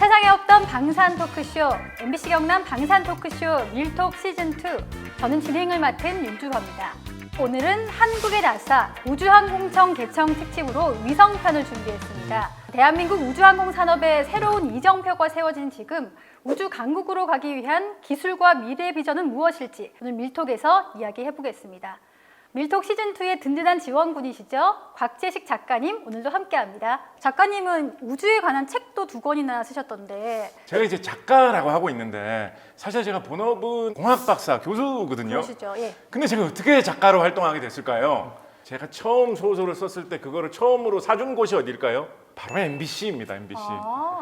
세상에 없던 방산 토크쇼, MBC 경남 방산 토크쇼 밀톡 시즌2. 저는 진행을 맡은 윤주화입니다. 오늘은 한국의 나사 우주항공청 개청 특집으로 위성편을 준비했습니다. 대한민국 우주항공 산업의 새로운 이정표가 세워진 지금 우주 강국으로 가기 위한 기술과 미래 비전은 무엇일지 오늘 밀톡에서 이야기해보겠습니다. 밀톡 시즌2의 든든한 지원군이시죠? 곽재식 작가님 오늘도 함께합니다. 작가님은 우주에 관한 책도 2권이나 쓰셨던데 제가 이제 작가라고 하고 있는데 사실 제가 본업은 공학박사 교수거든요. 그러시죠? 예. 근데 제가 어떻게 작가로 활동하게 됐을까요? 제가 처음 소설을 썼을 때 그거를 처음으로 사준 곳이 어딜까요? 바로 MBC입니다. MBC.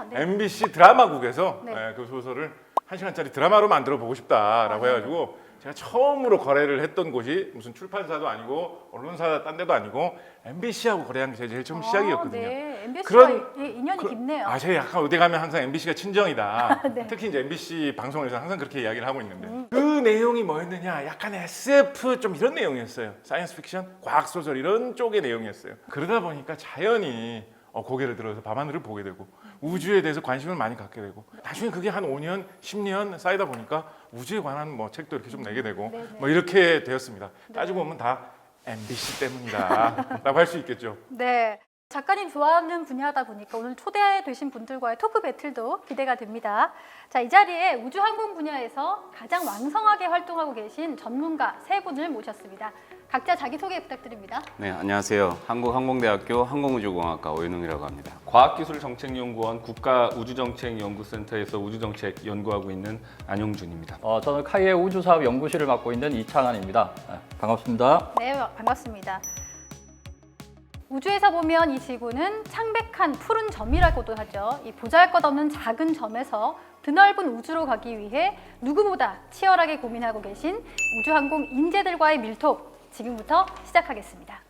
네. MBC 드라마국에서 네. 그 소설을 1시간짜리 드라마로 만들어 보고 싶다라고 해가지고 제가 처음으로 거래를 했던 곳이 무슨 출판사도 아니고 언론사 딴 데도 아니고 MBC하고 거래한 게 제일 처음 시작이었거든요. 네. MBC가 그런- 인연이 깊네요. 제가 약간 어디 가면 항상 MBC가 친정이다. 네. 특히 이제 MBC 방송에서 항상 그렇게 이야기를 하고 있는데 그 내용이 뭐였느냐? 약간 SF 좀 이런 내용이었어요. 사이언스 픽션, 과학 소설 이런 쪽의 내용이었어요. 그러다 보니까 자연히 고개를 들어서 밤하늘을 보게 되고 우주에 대해서 관심을 많이 갖게 되고 나중에 그게 한 5년, 10년 쌓이다 보니까 우주에 관한 책도 이렇게 좀 내게 되고 이렇게 되었습니다. 따지고 보면 다 MBC 때문이다라고 할 수 있겠죠. 네. 작가님 좋아하는 분야다 보니까 오늘 초대되신 분들과의 토크 배틀도 기대가 됩니다. 자, 이 자리에 우주항공 분야에서 가장 왕성하게 활동하고 계신 전문가 3분을 모셨습니다. 각자 자기소개 부탁드립니다. 네, 안녕하세요. 한국항공대학교 항공우주공학과 오연웅이라고 합니다. 과학기술정책연구원 국가우주정책연구센터에서 우주정책 연구하고 있는 안용준입니다. 저는 카이에 우주사업연구실을 맡고 있는 이창환입니다. 반갑습니다. 네, 반갑습니다. 우주에서 보면 이 지구는 창백한 푸른 점이라고도 하죠. 이 보잘것없는 작은 점에서 드넓은 우주로 가기 위해 누구보다 치열하게 고민하고 계신 우주항공 인재들과의 밀톡 지금부터 시작하겠습니다.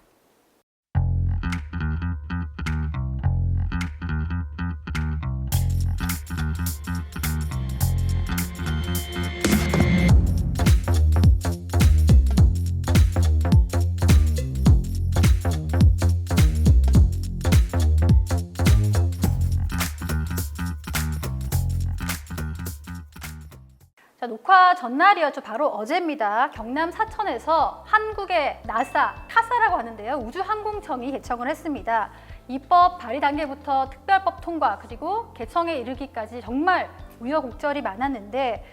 자, 녹화 전날이었죠. 바로 어제입니다. 경남 사천에서 한국의 나사, 카사라고 하는데요. 우주항공청이 개청을 했습니다. 입법 발의 단계부터 특별법 통과 그리고 개청에 이르기까지 정말 우여곡절이 많았는데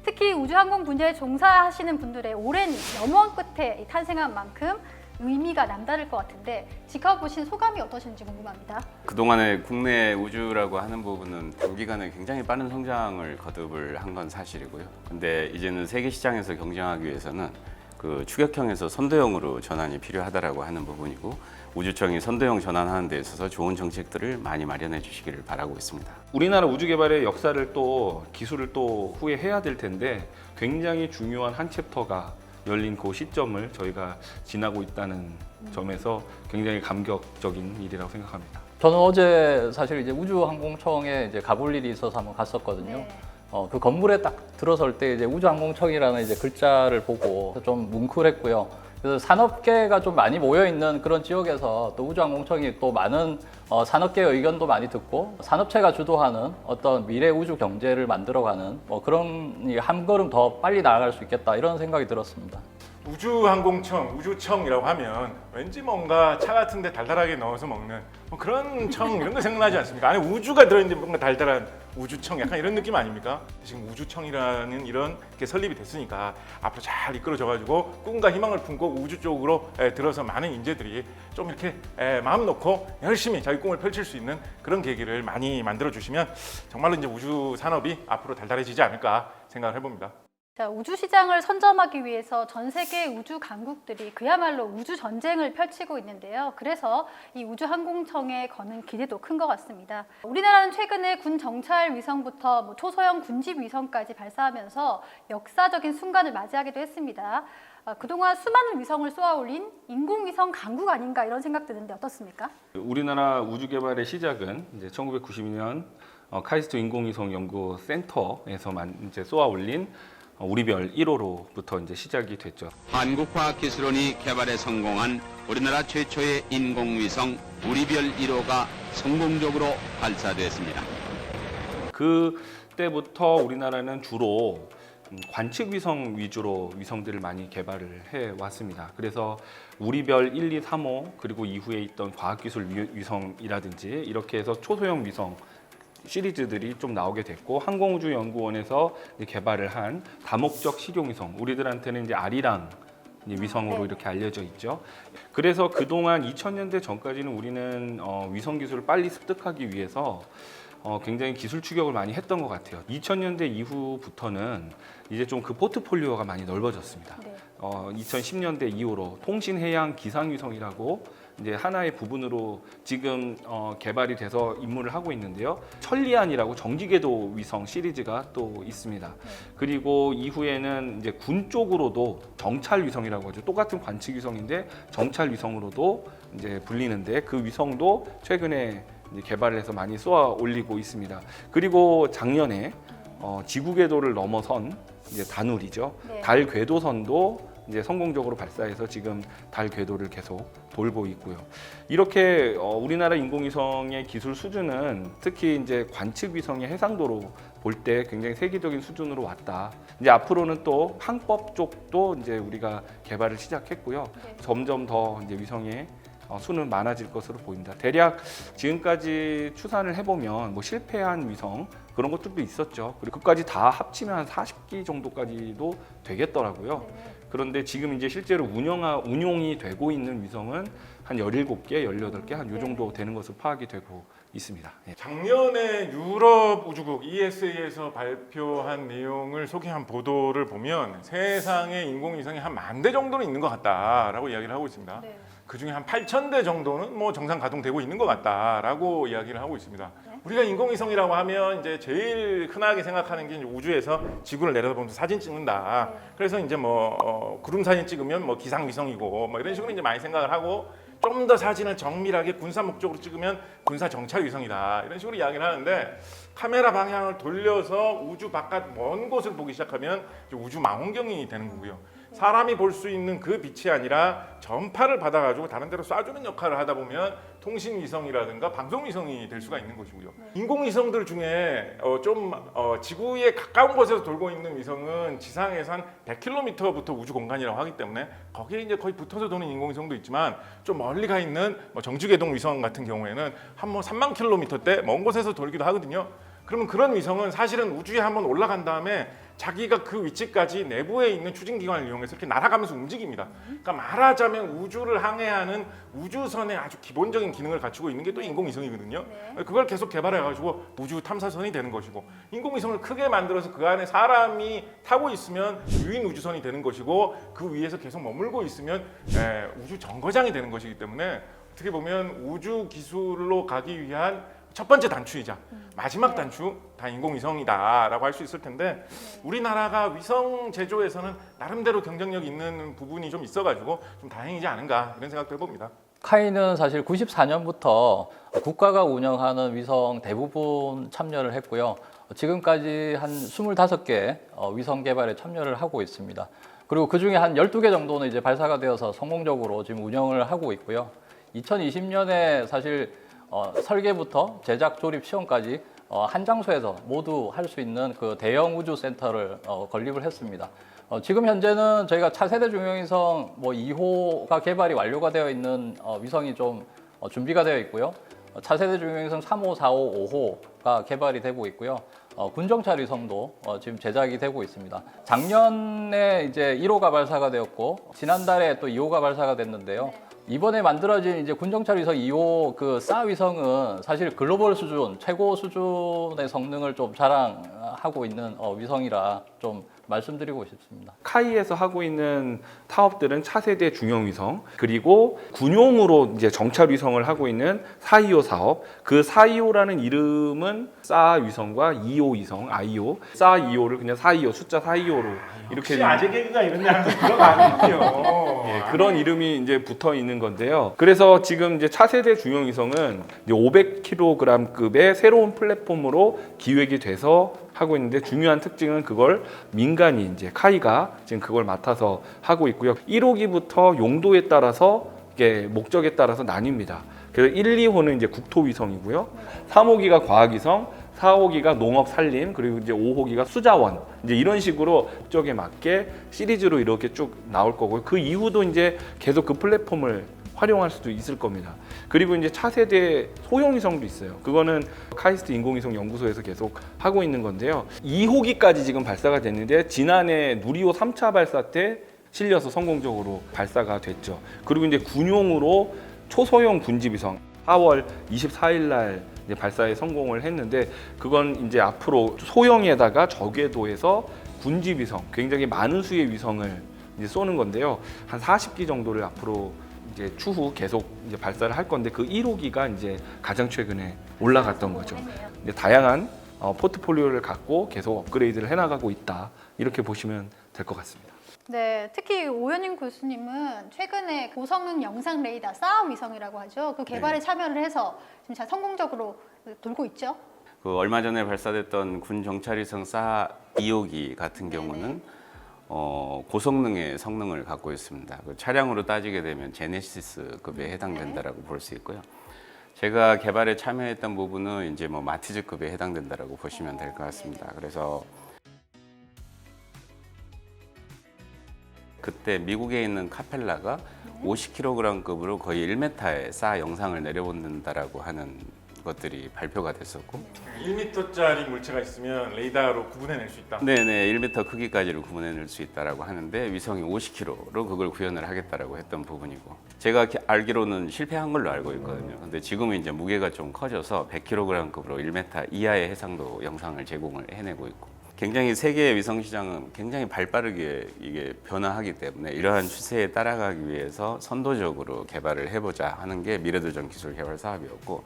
특히 우주항공 분야에 종사하시는 분들의 오랜 염원 끝에 탄생한 만큼 의미가 남다를 것 같은데 지켜보신 소감이 어떠신지 궁금합니다. 그동안에 국내 우주라고 하는 부분은 단기간에 굉장히 빠른 성장을 거듭을 한 건 사실이고요. 근데 이제는 세계 시장에서 경쟁하기 위해서는 그 추격형에서 선도형으로 전환이 필요하다라고 하는 부분이고 우주청이 선도형 전환하는 데 있어서 좋은 정책들을 많이 마련해 주시기를 바라고 있습니다. 우리나라 우주 개발의 역사를 또 기술을 또 후에 해야 될 텐데 굉장히 중요한 한 챕터가 열린 그 시점을 저희가 지나고 있다는 점에서 굉장히 감격적인 일이라고 생각합니다. 저는 어제 사실 이제 우주항공청에 이제 가볼 일이 있어서 한번 갔었거든요. 네. 그 건물에 딱 들어설 때 이제 우주항공청이라는 이제 글자를 보고 좀 뭉클했고요. 그래서 산업계가 좀 많이 모여 있는 그런 지역에서 또 우주항공청이 또 많은 산업계의 의견도 많이 듣고 산업체가 주도하는 어떤 미래 우주 경제를 만들어가는 그런 한 걸음 더 빨리 나아갈 수 있겠다 이런 생각이 들었습니다. 우주항공청, 우주청이라고 하면 왠지 뭔가 차 같은 데 달달하게 넣어서 먹는 그런 청 이런 거 생각나지 않습니까? 안에 우주가 들어있는데 뭔가 달달한 우주청 약간 이런 느낌 아닙니까? 지금 우주청이라는 이런 게 설립이 됐으니까 앞으로 잘 이끌어져가지고 꿈과 희망을 품고 우주 쪽으로 들어서 많은 인재들이 좀 이렇게 마음 놓고 열심히 자기 꿈을 펼칠 수 있는 그런 계기를 많이 만들어주시면 정말로 이제 우주 산업이 앞으로 달달해지지 않을까 생각을 해봅니다. 자, 우주 시장을 선점하기 위해서 전 세계 우주 강국들이 그야말로 우주 전쟁을 펼치고 있는데요. 그래서 이 우주항공청에 거는 기대도 큰 것 같습니다. 우리나라는 최근에 군 정찰 위성부터 초소형 군집 위성까지 발사하면서 역사적인 순간을 맞이하기도 했습니다. 그동안 수많은 위성을 쏘아올린 인공위성 강국 아닌가 이런 생각 드는데 어떻습니까? 우리나라 우주 개발의 시작은 이제 1992년 카이스트 인공위성 연구센터에서만 이제 쏘아 올린 우리별 1호로부터 이제 시작이 됐죠. 한국과학기술원이 개발에 성공한 우리나라 최초의 인공위성 우리별 1호가 성공적으로 발사됐습니다. 그때부터 우리나라는 주로 관측 위성 위주로 위성들을 많이 개발을 해 왔습니다. 그래서 우리별 1, 2, 3호 그리고 이후에 있던 과학기술 위성이라든지 이렇게 해서 초소형 위성 시리즈들이 좀 나오게 됐고, 항공우주연구원에서 이제 개발을 한 다목적 실용위성, 우리들한테는 이제 아리랑 위성으로 네. 이렇게 알려져 있죠. 그래서 그동안 2000년대 전까지는 우리는 위성 기술을 빨리 습득하기 위해서 굉장히 기술 추격을 많이 했던 것 같아요. 2000년대 이후부터는 이제 좀 그 포트폴리오가 많이 넓어졌습니다. 네. 2010년대 이후로 통신해양 기상위성이라고 이제 하나의 부분으로 지금 개발이 돼서 임무를 하고 있는데요. 천리안이라고 정지궤도 위성 시리즈가 또 있습니다. 그리고 이후에는 이제 군 쪽으로도 정찰 위성이라고 하죠. 똑같은 관측 위성인데 정찰 위성으로도 이제 불리는데, 그 위성도 최근에 이제 개발을 해서 많이 쏘아 올리고 있습니다. 그리고 작년에 지구 궤도를 넘어선 이제 다누리죠. 네. 달 궤도선도 이제 성공적으로 발사해서 지금 달 궤도를 계속 돌고 있고요. 이렇게 우리나라 인공위성의 기술 수준은 특히 이제 관측 위성의 해상도로 볼 때 굉장히 세계적인 수준으로 왔다. 이제 앞으로는 또 항법 쪽도 이제 우리가 개발을 시작했고요. 네. 점점 더 이제 위성의 수는 많아질 것으로 보입니다. 대략 지금까지 추산을 해보면 뭐 실패한 위성 그런 것들도 있었죠. 그리고 그까지 다 합치면 한 40기 정도까지도 되겠더라고요. 네. 그런데 지금 이제 실제로 운용이 되고 있는 위성은 한 17개, 18개 한 요 정도 되는 것으로 파악이 되고 있습니다. 예. 작년에 유럽 우주국 ESA에서 발표한 내용을 소개한 보도를 보면 세상에 인공위성이 한 10,000대 정도는 있는 것 같다라고 이야기를 하고 있습니다. 네. 그 중에 한 8,000대 정도는 뭐 정상 가동되고 있는 것 같다라고 이야기를 하고 있습니다. 우리가 인공위성이라고 하면 이제 제일 흔하게 생각하는 게 이제 우주에서 지구를 내려다보면서 사진 찍는다. 그래서 이제 뭐 구름 사진 찍으면 뭐 기상위성이고 뭐 이런 식으로 이제 많이 생각을 하고, 좀 더 사진을 정밀하게 군사 목적으로 찍으면 군사 정찰 위성이다 이런 식으로 이야기를 하는데, 카메라 방향을 돌려서 우주 바깥 먼 곳을 보기 시작하면 이제 우주 망원경이 되는 거고요. 사람이 볼 수 있는 그 빛이 아니라 전파를 받아가지고 다른 데로 쏴주는 역할을 하다 보면 통신위성이라든가 방송위성이 될 수가 있는 것이고요. 인공위성들 중에 지구에 가까운 곳에서 돌고 있는 위성은 지상에서 한 100km부터 우주 공간이라고 하기 때문에 거기에 이제 거의 붙어서 도는 인공위성도 있지만, 좀 멀리 가 있는 정지궤동 위성 같은 경우에는 한 3만 킬로미터대 먼 곳에서 돌기도 하거든요. 그러면 그런 위성은 사실은 우주에 한번 올라간 다음에 자기가 그 위치까지 내부에 있는 추진기관을 이용해서 이렇게 날아가면서 움직입니다. 그러니까 말하자면 우주를 항해하는 우주선의 아주 기본적인 기능을 갖추고 있는 게 또 인공위성이거든요. 네. 그걸 계속 개발해가지고 우주 탐사선이 되는 것이고, 인공위성을 크게 만들어서 그 안에 사람이 타고 있으면 유인 우주선이 되는 것이고, 그 위에서 계속 머물고 있으면 우주 정거장이 되는 것이기 때문에 어떻게 보면 우주 기술로 가기 위한 첫 번째 단추이자 마지막 단추 다 인공위성이다라고 할 수 있을 텐데, 우리나라가 위성 제조에서는 나름대로 경쟁력 있는 부분이 좀 있어가지고 좀 다행이지 않은가 이런 생각도 해봅니다. 카이는 사실 94년부터 국가가 운영하는 위성 대부분 참여를 했고요. 지금까지 한 25개 위성 개발에 참여를 하고 있습니다. 그리고 그 중에 한 12개 정도는 이제 발사가 되어서 성공적으로 지금 운영을 하고 있고요. 2020년에 사실 설계부터 제작 조립 시험까지 한 장소에서 모두 할 수 있는 그 대형 우주 센터를 건립을 했습니다. 지금 현재는 저희가 차세대 중형위성 2호가 개발이 완료가 되어 있는 위성이 좀 준비가 되어 있고요. 차세대 중형위성 3호, 4호, 5호가 개발이 되고 있고요. 군정찰 위성도 지금 제작이 되고 있습니다. 작년에 이제 1호가 발사가 되었고, 지난달에 또 2호가 발사가 됐는데요. 이번에 만들어진 이제 군정찰 위성 2호 그 사 위성은 사실 글로벌 수준, 최고 수준의 성능을 좀 자랑하고 있는 위성이라 좀 말씀드리고 싶습니다. 카이에서 하고 있는 사업들은 차세대 중형위성, 그리고 군용으로 이제 정찰 위성을 하고 있는 425 사업. 그 425라는 이름은 싸 위성과 2호 위성, IO, 싸 2호를 그냥 425 숫자 425로 이렇게 혹시 아재 개그가 이런 데 하는 그런 거 아니에요? 예, 그런 이름이 이제 붙어 있는 건데요. 그래서 지금 이제 차세대 중형위성은 500kg급의 새로운 플랫폼으로 기획이 돼서 하고 있는데, 중요한 특징은 그걸 민간이 이제 카이가 지금 그걸 맡아서 하고 있고요. 1호기부터 용도에 따라서 이게 목적에 따라서 나뉩니다. 그래서 1, 2호는 이제 국토위성이고요. 3호기가 과학위성, 4호기가 농업 산림, 그리고 이제 5호기가 수자원, 이제 이런 식으로 쪽에 맞게 시리즈로 이렇게 쭉 나올 거고요. 그 이후도 이제 계속 그 플랫폼을 활용할 수도 있을 겁니다. 그리고 이제 차세대 소형위성도 있어요. 그거는 카이스트 인공위성 연구소에서 계속 하고 있는 건데요. 2호기까지 지금 발사가 됐는데 지난해 누리호 3차 발사 때 실려서 성공적으로 발사가 됐죠. 그리고 이제 군용으로 초소형 군집위성 4월 24일 날 이제 발사에 성공을 했는데, 그건 이제 앞으로 소형에다가 저궤도에서 군집위성, 굉장히 많은 수의 위성을 이제 쏘는 건데요. 한 40기 정도를 앞으로 이제 추후 계속 이제 발사를 할 건데, 그 1호기가 이제 가장 최근에 올라갔던 거죠. 이제 다양한 포트폴리오를 갖고 계속 업그레이드를 해나가고 있다, 이렇게 보시면 될 것 같습니다. 네, 특히 오현임 교수님은 최근에 고성능 영상 레이더 싸움 위성이라고 하죠. 그 개발에 참여를 해서 지금 잘 성공적으로 돌고 있죠. 그 얼마 전에 발사됐던 군 정찰위성 사 2호기 같은 경우는 고성능의 성능을 갖고 있습니다. 그 차량으로 따지게 되면 제네시스급에 해당된다라고 볼 수 있고요. 제가 개발에 참여했던 부분은 이제 뭐 마티즈급에 해당된다라고 보시면 될 것 같습니다. 그래서 그때 미국에 있는 카펠라가 50kg급으로 거의 1m의 사 영상을 내려본다라고 하는 것들이 발표가 됐었고, 1m짜리 물체가 있으면 레이더로 구분해낼 수 있다. 네네, 1m 크기까지를 구분해낼 수 있다라고 하는데 위성이 50kg로 그걸 구현을 하겠다라고 했던 부분이고, 제가 알기로는 실패한 걸로 알고 있거든요. 근데 지금은 이제 무게가 좀 커져서 100kg급으로 1m 이하의 해상도 영상을 제공을 해내고 있고, 굉장히 세계 위성 시장은 굉장히 발빠르게 이게 변화하기 때문에 이러한 추세에 따라가기 위해서 선도적으로 개발을 해보자 하는 게 미래도전 기술 개발 사업이었고,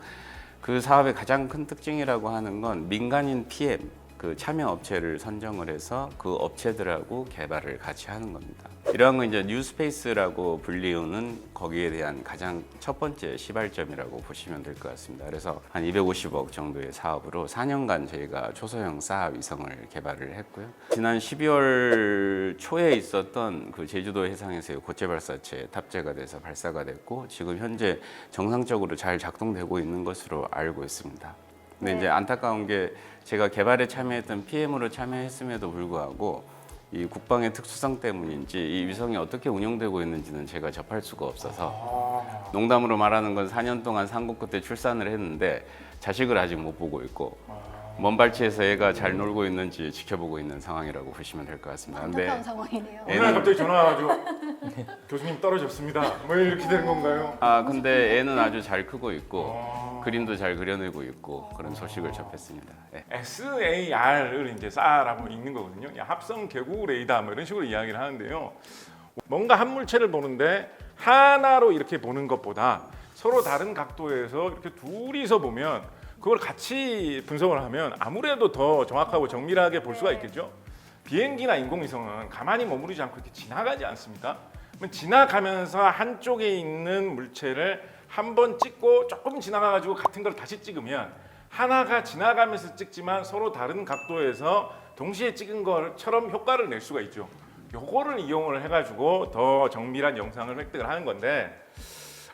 그 사업의 가장 큰 특징이라고 하는 건 민간인 PM, 그 참여 업체를 선정을 해서 그 업체들하고 개발을 같이 하는 겁니다. 이러한 건 이제 뉴스페이스라고 불리우는 거기에 대한 가장 첫 번째 시발점이라고 보시면 될 것 같습니다. 그래서 한 250억 정도의 사업으로 4년간 저희가 초소형 사 위성을 개발을 했고요. 지난 12월 초에 있었던 그 제주도 해상에서의 고체 발사체에 탑재가 돼서 발사가 됐고, 지금 현재 정상적으로 잘 작동되고 있는 것으로 알고 있습니다. 근데 이제 안타까운 게 제가 개발에 참여했던 PM으로 참여했음에도 불구하고 이 국방의 특수성 때문인지 이 위성이 어떻게 운영되고 있는지는 제가 접할 수가 없어서, 농담으로 말하는 건 4년 동안 삼국 끝에 출산을 했는데 자식을 아직 못 보고 있고, 먼 발치에서 애가 잘 놀고 있는지 지켜보고 있는 상황이라고 보시면 될 것 같습니다. 안타까운 상황이네요. 어느 날 갑자기 전화 와가지고 교수님 떨어졌습니다. 뭐 이렇게 되는 건가요? 근데 애는 아주 잘 크고 있고 그림도 잘 그려내고 있고 그런 소식을 접했습니다. 네. SAR을 이제 SAR라고 읽는 거거든요. 합성 개구 레이더 뭐 이런 식으로 이야기를 하는데요. 뭔가 한 물체를 보는데 하나로 이렇게 보는 것보다 서로 다른 각도에서 이렇게 둘이서 보면 그걸 같이 분석을 하면 아무래도 더 정확하고 정밀하게 볼 수가 있겠죠. 비행기나 인공위성은 가만히 머무르지 않고 이렇게 지나가지 않습니까? 그러면 지나가면서 한쪽에 있는 물체를 한 번 찍고 조금 지나가가지고 같은 걸 다시 찍으면 하나가 지나가면서 찍지만 서로 다른 각도에서 동시에 찍은 것처럼 효과를 낼 수가 있죠. 요거를 이용을 해가지고 더 정밀한 영상을 획득을 하는 건데,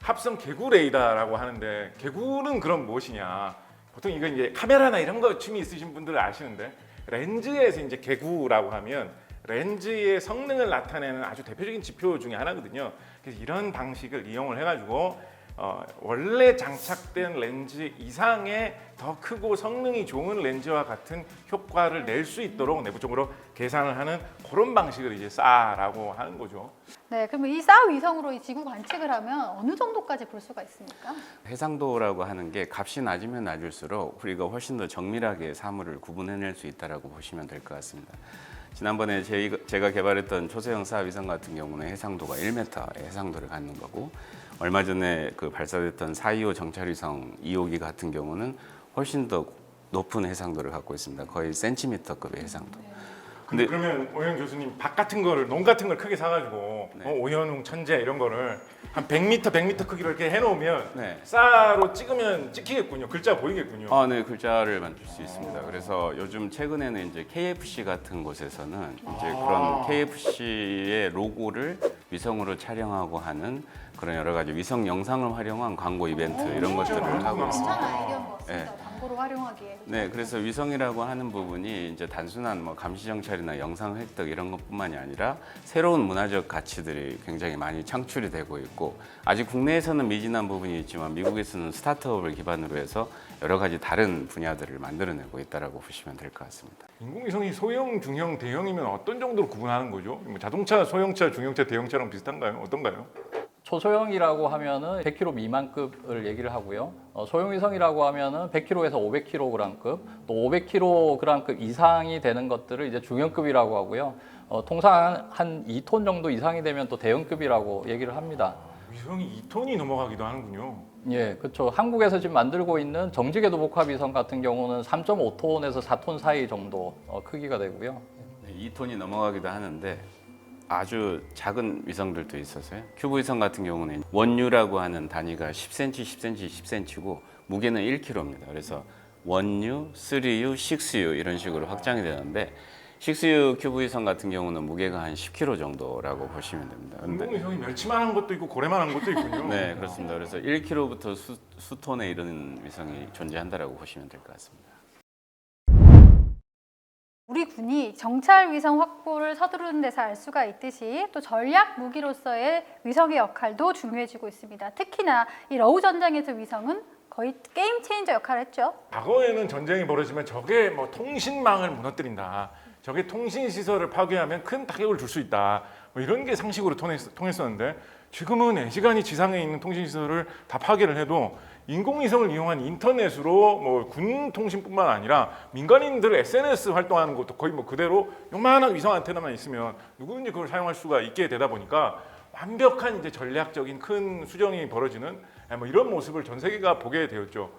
합성 개구 레이더라고 하는데 개구는 그럼 무엇이냐? 보통 이거 이제 카메라나 이런 거 취미 있으신 분들은 아시는데, 렌즈에서 이제 개구라고 하면 렌즈의 성능을 나타내는 아주 대표적인 지표 중에 하나거든요. 그래서 이런 방식을 이용을 해가지고 원래 장착된 렌즈 이상의 더 크고 성능이 좋은 렌즈와 같은 효과를 낼 수 있도록 내부적으로 계산을 하는 그런 방식을 이제 SAR라고 하는 거죠. 네, 그러면 이 SAR 위성으로 이 지구 관측을 하면 어느 정도까지 볼 수가 있습니까? 해상도라고 하는 게 값이 낮으면 낮을수록 우리가 훨씬 더 정밀하게 사물을 구분해낼 수 있다라고 보시면 될 것 같습니다. 지난번에 제가 개발했던 초소형 사 위성 같은 경우는 해상도가 1m의 해상도를 갖는 거고, 얼마 전에 그 발사됐던 425 정찰위성 2호기 같은 경우는 훨씬 더 높은 해상도를 갖고 있습니다. 거의 센티미터급의 해상도. 근데 그러면 오현 교수님 박 같은 거를, 농 같은 걸 크게 사가지고 오현웅 천재 이런 거를 한 100m 크기로 이렇게 해놓으면 SAR로 찍으면 찍히겠군요. 글자 보이겠군요. 네, 글자를 만들 수 있습니다. 그래서 요즘 최근에는 이제 KFC 같은 곳에서는 이제 그런 KFC의 로고를 위성으로 촬영하고 하는 그런 여러 가지 위성 영상을 활용한 광고 이벤트 이런 것들을 하고 있습니다. 괜찮은 아이디어인 것 같습니다. 광고로 활용하기에. 네, 그래서 위성이라고 하는 부분이 이제 단순한 뭐 감시 정찰이나 영상 획득 이런 것뿐만이 아니라 새로운 문화적 가치들이 굉장히 많이 창출이 되고 있고, 아직 국내에서는 미진한 부분이 있지만 미국에서는 스타트업을 기반으로 해서 여러 가지 다른 분야들을 만들어내고 있다라고 보시면 될 것 같습니다. 인공위성이 소형, 중형, 대형이면 어떤 정도로 구분하는 거죠? 뭐 자동차, 소형차, 중형차, 대형차랑 비슷한가요? 어떤가요? 초소형이라고 하면은 100kg 미만급을 얘기를 하고요. 소형위성이라고 하면은 100kg에서 500kg급, 또 500kg급 이상이 되는 것들을 이제 중형급이라고 하고요. 통상 한 2톤 정도 이상이 되면 또 대형급이라고 얘기를 합니다. 위성이 2톤이 넘어가기도 하는군요. 예, 그렇죠. 한국에서 지금 만들고 있는 정지궤도 복합위성 같은 경우는 3.5톤에서 4톤 사이 정도 크기가 되고요. 네, 2톤이 넘어가기도 하는데 아주 작은 위성들도 있어서요. 큐브 위성 같은 경우는 원유라고 하는 단위가 10cm, 10cm, 10cm고 무게는 1kg입니다. 그래서 원유, 3U, 6U 이런 식으로 확장이 되는데 6U 큐브 위성 같은 경우는 무게가 한 10kg 정도라고 보시면 됩니다. 근데 인공위성이 멸치만한 것도 있고 고래만한 것도 있군요. 네, 그렇습니다. 그래서 1kg부터 수톤에 이르는 위성이 존재한다라고 보시면 될 것 같습니다. 우리 군이 정찰 위성 확보를 서두르는 데서 알 수가 있듯이 또 전략 무기로서의 위성의 역할도 중요해지고 있습니다. 특히나 이 러우 전장에서 위성은 거의 게임 체인저 역할을 했죠. 과거에는 전쟁이 벌어지면 적의 뭐 통신망을 무너뜨린다. 적의 통신 시설을 파괴하면 큰 타격을 줄 수 있다. 뭐 이런 게 상식으로 통했었는데 지금은 애시간이 지상에 있는 통신 시설을 다 파괴를 해도 인공위성을 이용한 인터넷으로 뭐 군 통신뿐만 아니라 민간인들 SNS 활동하는 것도 거의 뭐 그대로 요만한 위성 안테나만 있으면 누구든지 그걸 사용할 수가 있게 되다 보니까 완벽한 이제 전략적인 큰 수정이 벌어지는 뭐 이런 모습을 전 세계가 보게 되었죠.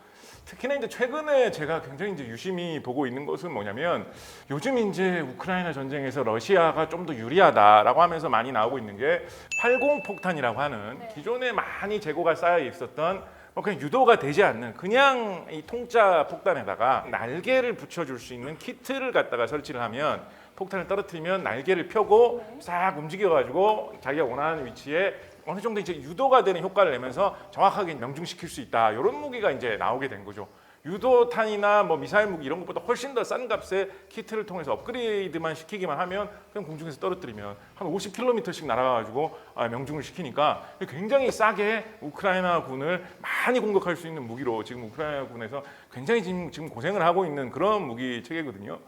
특히나 이제 최근에 제가 굉장히 이제 유심히 보고 있는 것은 뭐냐면 요즘 이제 우크라이나 전쟁에서 러시아가 좀 더 유리하다라고 하면서 많이 나오고 있는 게 활공폭탄이라고 하는 기존에 많이 재고가 쌓여 있었던 그냥 유도가 되지 않는 그냥 이 통짜 폭탄에다가 날개를 붙여줄 수 있는 키트를 갖다가 설치를 하면 폭탄을 떨어뜨리면 날개를 펴고 싹 움직여가지고 자기가 원하는 위치에 어느 정도 이제 유도가 되는 효과를 내면서 정확하게 명중시킬 수 있다. 이런 무기가 이제 나오게 된 거죠. 유도탄이나 뭐 미사일 무기 이런 것보다 훨씬 더 싼 값의 키트를 통해서 업그레이드만 시키기만 하면 그냥 공중에서 떨어뜨리면 한 50km씩 날아가가지고 명중을 시키니까 굉장히 싸게 우크라이나 군을 많이 공격할 수 있는 무기로 지금 우크라이나 군에서 굉장히 지금 고생을 하고 있는 그런 무기 체계거든요.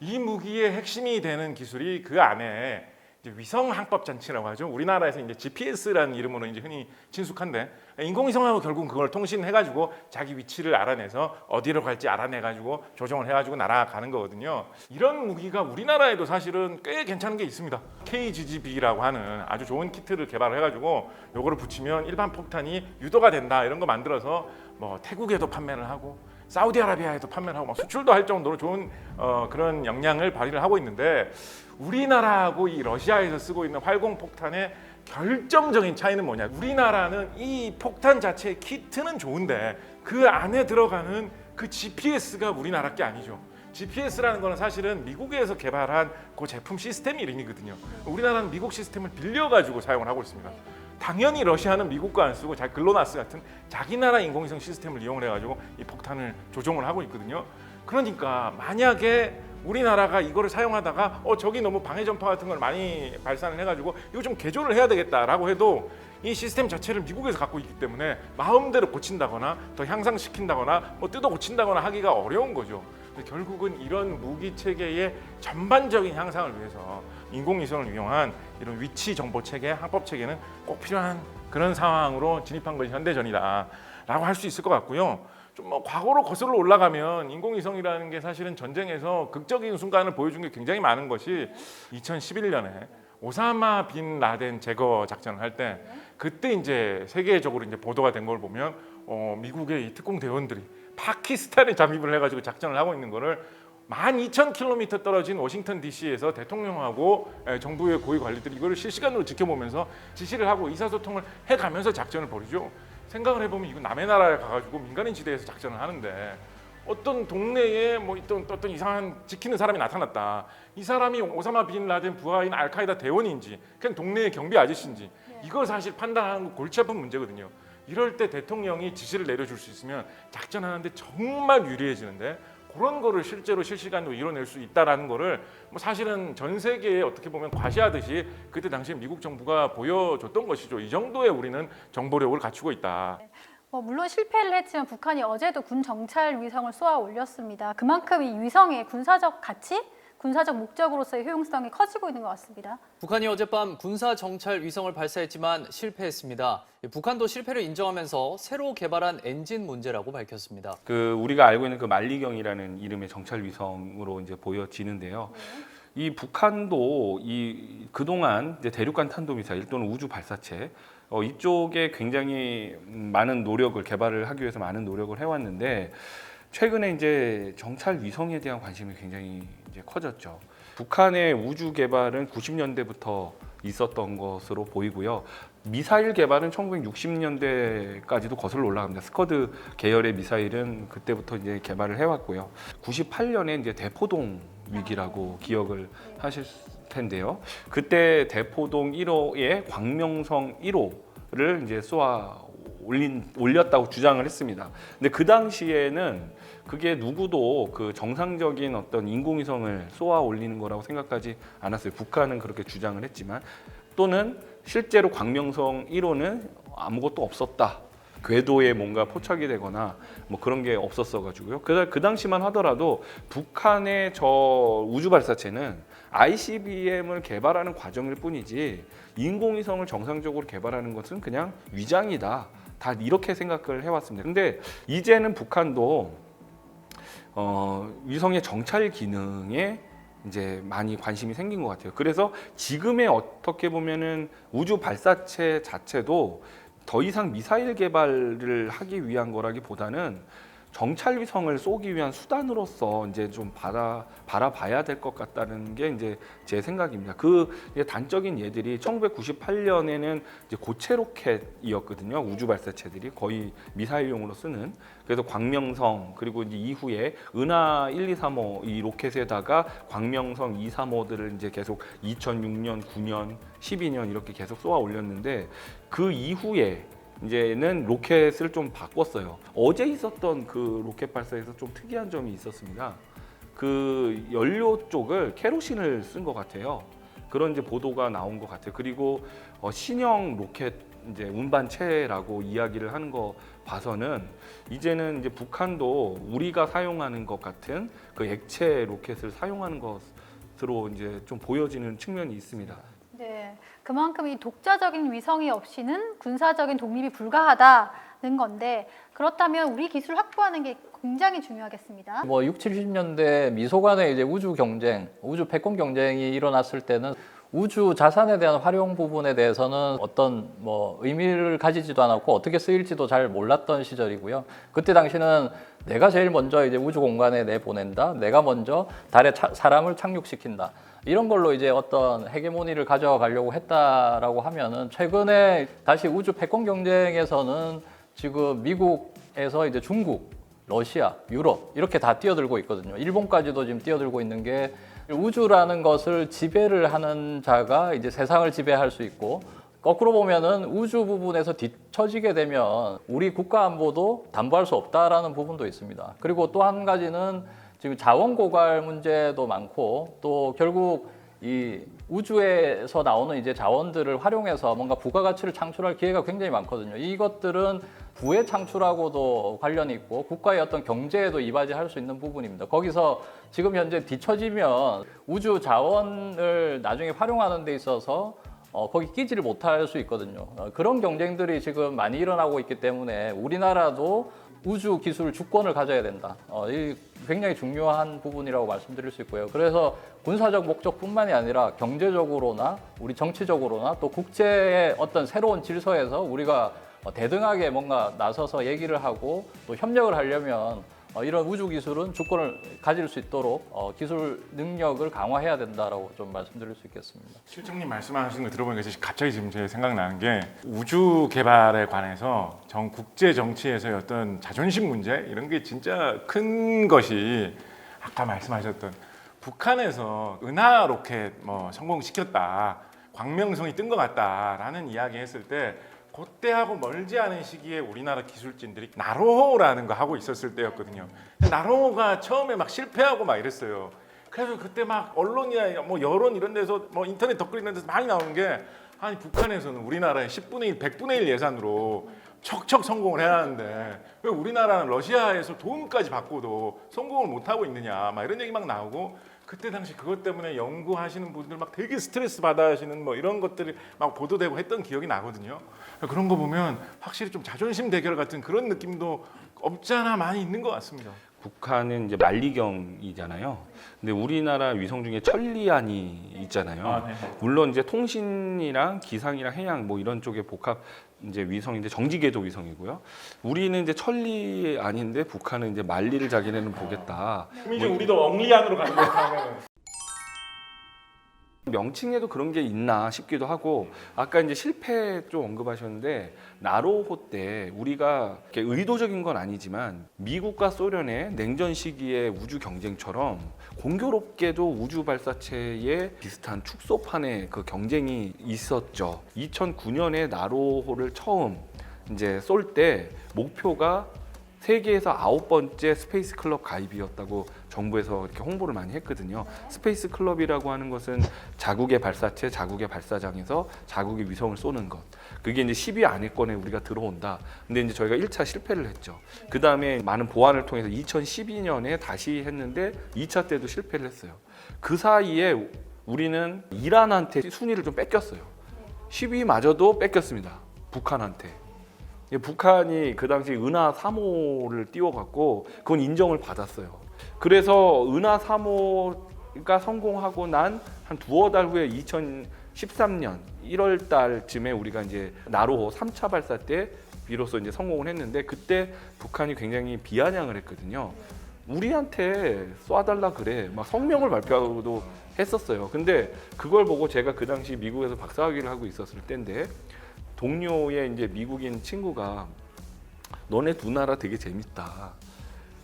이 무기의 핵심이 되는 기술이 그 안에 이제 위성 항법 장치라고 하죠. 우리나라에서 이제 GPS라는 이름으로 이제 흔히 친숙한데 인공위성하고 결국 그걸 통신해가지고 자기 위치를 알아내서 어디로 갈지 알아내가지고 조정을 해가지고 날아가는 거거든요. 이런 무기가 우리나라에도 사실은 꽤 괜찮은 게 있습니다. KGGB라고 하는 아주 좋은 키트를 개발해가지고 요거를 붙이면 일반 폭탄이 유도가 된다 이런 거 만들어서 뭐 태국에도 판매를 하고 사우디아라비아에도 판매를 하고 막 수출도 할 정도로 좋은 그런 역량을 발휘를 하고 있는데 우리나라하고 이 러시아에서 쓰고 있는 활공폭탄의 결정적인 차이는 뭐냐? 우리나라는 이 폭탄 자체의 키트는 좋은데 그 안에 들어가는 그 GPS가 우리나라 게 아니죠. GPS라는 거는 사실은 미국에서 개발한 그 제품 시스템 이름이거든요. 우리나라는 미국 시스템을 빌려가지고 사용을 하고 있습니다. 당연히 러시아는 미국 거 안 쓰고 글로나스 같은 자기 나라 인공위성 시스템을 이용을 해가지고 이 폭탄을 조종을 하고 있거든요. 그러니까 만약에 우리나라가 이거를 사용하다가 저기 너무 방해 전파 같은 걸 많이 발산을 해가지고 이거 좀 개조를 해야 되겠다라고 해도 이 시스템 자체를 미국에서 갖고 있기 때문에 마음대로 고친다거나 더 향상시킨다거나 뭐 뜯어 고친다거나 하기가 어려운 거죠. 결국은 이런 무기 체계의 전반적인 향상을 위해서 인공위성을 이용한 이런 위치 정보 체계, 항법 체계는 꼭 필요한 그런 상황으로 진입한 것이 현대전이다라고 할 수 있을 것 같고요. 좀 뭐 과거로 거슬러 올라가면 인공위성이라는 게 사실은 전쟁에서 극적인 순간을 보여준 게 굉장히 많은 것이 2011년에 오사마 빈 라덴 제거 작전을 할 때 그때 이제 세계적으로 이제 보도가 된 걸 보면 미국의 이 특공 대원들이 파키스탄에 잠입을 해가지고 작전을 하고 있는 거를 12,000km 떨어진 워싱턴 DC에서 대통령하고 정부의 고위 관리들이 이걸 실시간으로 지켜보면서 지시를 하고 의사소통을 해가면서 작전을 벌이죠. 생각을 해보면 이거 남의 나라에 가가지고 민간인 지대에서 작전을 하는데 어떤 동네에 뭐 어떤 이상한 지키는 사람이 나타났다. 이 사람이 오사마 빈 라덴 부하인 알카에다 대원인지 그냥 동네의 경비 아저씨인지 이걸 사실 판단하는 거 골치 아픈 문제거든요. 이럴 때 대통령이 지시를 내려줄 수 있으면 작전하는데 정말 유리해지는데 그런 거를 실제로 실시간으로 이뤄낼 수 있다라는 거를 뭐 사실은 전 세계에 어떻게 보면 과시하듯이 그때 당시에 미국 정부가 보여줬던 것이죠. 이 정도의 우리는 정보력을 갖추고 있다. 물론 실패를 했지만 북한이 어제도 군 정찰 위성을 쏘아 올렸습니다. 그만큼 이 위성의 군사적 가치, 군사적 목적으로서의 효용성이 커지고 있는 것 같습니다. 북한이 어젯밤 군사 정찰 위성을 발사했지만 실패했습니다. 북한도 실패를 인정하면서 새로 개발한 엔진 문제라고 밝혔습니다. 그 우리가 알고 있는 그 만리경이라는 이름의 정찰 위성으로 이제 보여지는데요. 이 북한도 이 그동안 이제 대륙간 탄도미사일 또는 우주 발사체 이쪽에 굉장히 많은 노력을 개발을 하기 위해서 많은 노력을 해왔는데 최근에 이제 정찰 위성에 대한 관심이 굉장히 이제 커졌죠. 북한의 우주 개발은 90년대부터 있었던 것으로 보이고요. 미사일 개발은 1960년대까지도 거슬러 올라갑니다. 스커드 계열의 미사일은 그때부터 이제 개발을 해왔고요. 98년에 이제 대포동 위기라고 기억을 하실 텐데요. 그때 대포동 1호에 광명성 1호를 이제 올렸다고 주장을 했습니다. 근데 그 당시에는 그게 누구도 그 정상적인 어떤 인공위성을 쏘아 올리는 거라고 생각하지 않았어요. 북한은 그렇게 주장을 했지만 또는 실제로 광명성 1호는 아무것도 없었다. 궤도에 뭔가 포착이 되거나 뭐 그런 게 없었어 가지고요. 그 당시만 하더라도 북한의 저 우주 발사체는 ICBM을 개발하는 과정일 뿐이지 인공위성을 정상적으로 개발하는 것은 그냥 위장이다. 다 이렇게 생각을 해왔습니다. 근데 이제는 북한도 위성의 정찰 기능에 이제 많이 관심이 생긴 것 같아요. 그래서 지금의 어떻게 보면은 우주 발사체 자체도 더 이상 미사일 개발을 하기 위한 거라기보다는 정찰 위성을 쏘기 위한 수단으로서 이제 좀 바라봐야 될 것 같다는 게 이제 제 생각입니다. 그 이제 단적인 예들이 1998년에는 이제 고체 로켓이었거든요. 우주 발사체들이 거의 미사일용으로 쓰는. 그래서 광명성 그리고 이제 이후에 은하 1, 2, 3호 이 로켓에다가 광명성 2, 3호들을 이제 계속 2006년, 9년, 12년 이렇게 계속 쏘아 올렸는데 그 이후에 이제는 로켓을 좀 바꿨어요. 어제 있었던 그 로켓 발사에서 좀 특이한 점이 있었습니다. 그 연료 쪽을 케로신을 쓴 것 같아요. 그런 이제 보도가 나온 것 같아요. 그리고 신형 로켓 이제 운반체라고 이야기를 하는 거 봐서는 이제는 이제 북한도 우리가 사용하는 것 같은 그 액체 로켓을 사용하는 것으로 이제 좀 보여지는 측면이 있습니다. 네, 그만큼 이 독자적인 위성이 없이는 군사적인 독립이 불가하다는 건데 그렇다면 우리 기술 확보하는 게 굉장히 중요하겠습니다. 뭐 60, 70년대 미소 간의 이제 우주 경쟁, 우주 패권 경쟁이 일어났을 때는 우주 자산에 대한 활용 부분에 대해서는 어떤 뭐 의미를 가지지도 않았고 어떻게 쓰일지도 잘 몰랐던 시절이고요. 그때 당시는 내가 제일 먼저 이제 우주 공간에 내보낸다, 내가 먼저 달에 사람을 착륙시킨다. 이런 걸로 이제 어떤 헤게모니를 가져가려고 했다라고 하면은 최근에 다시 우주 패권 경쟁에서는 지금 미국에서 이제 중국, 러시아, 유럽 이렇게 다 뛰어들고 있거든요. 일본까지도 지금 뛰어들고 있는 게 우주라는 것을 지배를 하는 자가 이제 세상을 지배할 수 있고 거꾸로 보면은 우주 부분에서 뒤처지게 되면 우리 국가 안보도 담보할 수 없다라는 부분도 있습니다. 그리고 또 한 가지는 지금 자원 고갈 문제도 많고 또 결국 이 우주에서 나오는 이제 자원들을 활용해서 뭔가 부가가치를 창출할 기회가 굉장히 많거든요. 이것들은 부의 창출하고도 관련이 있고 국가의 어떤 경제에도 이바지할 수 있는 부분입니다. 거기서 지금 현재 뒤처지면 우주 자원을 나중에 활용하는 데 있어서 거기 끼지를 못할 수 있거든요. 그런 경쟁들이 지금 많이 일어나고 있기 때문에 우리나라도 우주 기술 주권을 가져야 된다. 이 굉장히 중요한 부분이라고 말씀드릴 수 있고요. 그래서 군사적 목적뿐만이 아니라 경제적으로나 우리 정치적으로나 또 국제의 어떤 새로운 질서에서 우리가 대등하게 뭔가 나서서 얘기를 하고 또 협력을 하려면 이런 우주 기술은 주권을 가질 수 있도록 기술 능력을 강화해야 된다라고 좀 말씀드릴 수 있겠습니다. 실장님 말씀하시는 거 들어보니까 갑자기 지금 제 생각나는 게 우주 개발에 관해서 국제 정치에서의 어떤 자존심 문제 이런 게 진짜 큰 것이 아까 말씀하셨던 북한에서 은하 로켓 성공시켰다, 광명성이 뜬 것 같다라는 이야기 했을 때 그때하고 멀지 않은 시기에 우리나라 기술진들이 나로호라는 거 하고 있었을 때였거든요. 나로호가 처음에 막 실패하고 막 이랬어요. 그래서 그때 막 언론이나 뭐 여론 이런 데서 뭐 인터넷 댓글 이런 데서 많이 나오는 게 아니 북한에서는 우리나라의 10분의 1, 100분의 1 예산으로 척척 성공을 해야 하는데 왜 우리나라는 러시아에서 도움까지 받고도 성공을 못 하고 있느냐 막 이런 얘기 막 나오고 그때 당시 그것 때문에 연구하시는 분들 막 되게 스트레스 받아 하시는 뭐 이런 것들이 막 보도되고 했던 기억이 나거든요. 그런 거 보면 확실히 좀 자존심 대결 같은 그런 느낌도 없지 않아 많이 있는 것 같습니다. 북한은 이제 만리경이잖아요. 근데 우리나라 위성 중에 천리안이 있잖아요. 물론 이제 통신이랑 기상이랑 해양 뭐 이런 쪽의 복합 이제 위성인데 정지 궤도 위성이고요. 우리는 이제 천리안인데 북한은 이제 만리를 자기네는 보겠다. 그럼 이제 우리도 엉리안으로 가는 거예요. 명칭에도 그런 게 있나 싶기도 하고 아까 이제 실패 좀 언급하셨는데 나로호 때 우리가 이렇게 의도적인 건 아니지만 미국과 소련의 냉전 시기의 우주 경쟁처럼 공교롭게도 우주 발사체의 비슷한 축소판의 그 경쟁이 있었죠. 2009년에 나로호를 처음 이제 쏠 때 목표가 세계에서 9번째 스페이스 클럽 가입이었다고 정부에서 이렇게 홍보를 많이 했거든요. 스페이스 클럽이라고 하는 것은 자국의 발사체, 자국의 발사장에서 자국의 위성을 쏘는 것. 그게 이제 10위 안에권에 우리가 들어온다. 근데 이제 저희가 1차 실패를 했죠. 그 다음에 많은 보완을 통해서 2012년에 다시 했는데 2차 때도 실패를 했어요. 그 사이에 우리는 이란한테 순위를 좀 뺏겼어요. 10위마저도 뺏겼습니다. 북한한테. 북한이 그 당시 은하 3호를 띄워갖고 그건 인정을 받았어요. 그래서 은하 3호가 성공하고 난 한 두어 달 후에 2013년 1월 달쯤에 우리가 이제 나로호 3차 발사 때 비로소 이제 성공을 했는데 그때 북한이 굉장히 비아냥을 했거든요. 우리한테 쏴달라 그래. 막 성명을 발표하고도 했었어요. 근데 그걸 보고 제가 그 당시 미국에서 박사학위를 하고 있었을 때인데 동료의 이제 미국인 친구가 너네 두 나라 되게 재밌다.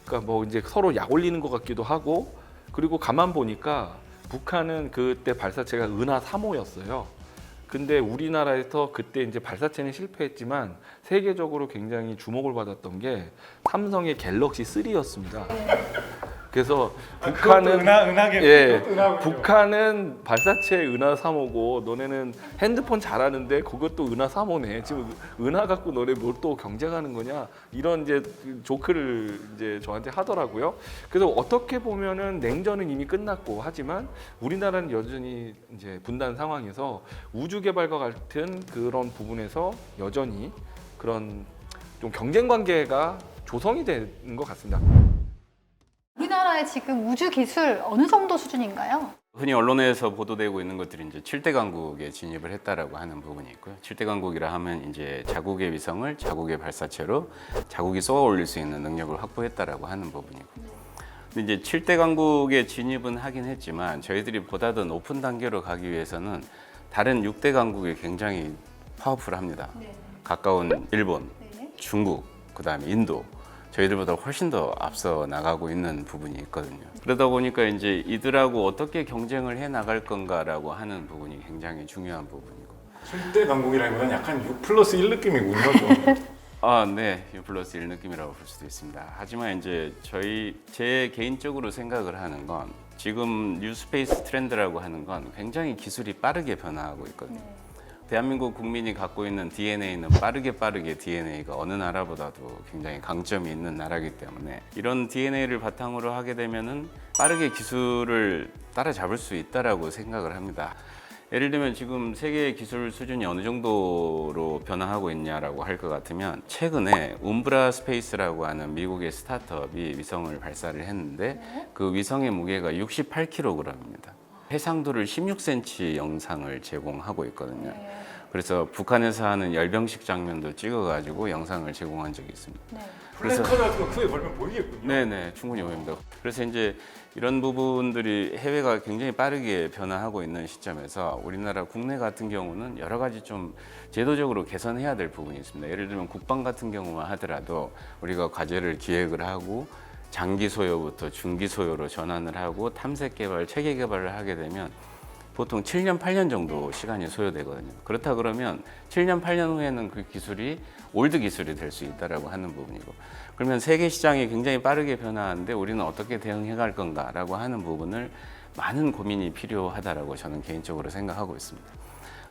그러니까 뭐 이제 서로 약 올리는 것 같기도 하고 그리고 가만 보니까 북한은 그때 발사체가 은하 3호였어요. 근데 우리나라에서 그때 이제 발사체는 실패했지만 세계적으로 굉장히 주목을 받았던 게 삼성의 갤럭시 3였습니다. 그래서 북한은 북한은 발사체 은하 3호고 너네는 핸드폰 잘하는데 그것도 은하 3호네. 지금 은하 갖고 너네 뭘 또 경쟁하는 거냐? 이런 이제 조크를 이제 저한테 하더라고요. 그래서 어떻게 보면은 냉전은 이미 끝났고 하지만 우리나라는 여전히 이제 분단 상황에서 우주 개발과 같은 그런 부분에서 여전히 그런 좀 경쟁 관계가 조성이 되는 것 같습니다. 우리나라의 지금 우주 기술 어느 정도 수준인가요? 흔히 언론에서 보도되고 있는 것들이 이제 7대 강국에 진입을 했다라고 하는 부분이 있고요. 7대 강국이라 하면 이제 자국의 위성을 자국의 발사체로 자국이 쏘아 올릴 수 있는 능력을 확보했다라고 하는 부분이고. 근데 이제 7대 강국에 진입은 하긴 했지만 저희들이 보다 더 높은 단계로 가기 위해서는 다른 6대 강국이 굉장히 파워풀합니다. 가까운 일본, 중국, 그다음에 인도. 저희들보다 훨씬 더 앞서 나가고 있는 부분이 있거든요. 그러다 보니까 이제 이들하고 어떻게 경쟁을 해 나갈 건가라고 하는 부분이 굉장히 중요한 부분이고. 7대 강국이라기보다는 약간 6+1 느낌이군요. 아, 네, 6+1 느낌이라고 볼 수도 있습니다. 하지만 이제 제 개인적으로 생각을 하는 건 지금 뉴스페이스 트렌드라고 하는 건 굉장히 기술이 빠르게 변화하고 있거든요. 대한민국 국민이 갖고 있는 DNA는 빠르게 DNA가 어느 나라보다도 굉장히 강점이 있는 나라이기 때문에 이런 DNA를 바탕으로 하게 되면은 빠르게 기술을 따라잡을 수 있다라고 생각을 합니다. 예를 들면 지금 세계의 기술 수준이 어느 정도로 변화하고 있냐라고 할 것 같으면 최근에 움브라 스페이스라고 하는 미국의 스타트업이 위성을 발사를 했는데 그 위성의 무게가 68kg입니다. 해상도를 16cm 영상을 제공하고 있거든요. 그래서 북한에서 하는 열병식 장면도 찍어가지고 영상을 제공한 적이 있습니다. 플래카드 같은 거 크게 걸면 보이겠군요. 네네, 충분히 보입니다. 그래서 이제 이런 부분들이 해외가 굉장히 빠르게 변화하고 있는 시점에서 우리나라 국내 같은 경우는 여러 가지 좀 제도적으로 개선해야 될 부분이 있습니다. 예를 들면 국방 같은 경우만 하더라도 우리가 과제를 기획을 하고 장기 소요부터 중기 소요로 전환을 하고 탐색 개발, 체계 개발을 하게 되면 보통 7년, 8년 정도 시간이 소요되거든요. 그렇다 그러면 7년, 8년 후에는 그 기술이 올드 기술이 될 수 있다라고 하는 부분이고, 그러면 세계 시장이 굉장히 빠르게 변화하는데 우리는 어떻게 대응해 갈 건가라고 하는 부분을 많은 고민이 필요하다라고 저는 개인적으로 생각하고 있습니다.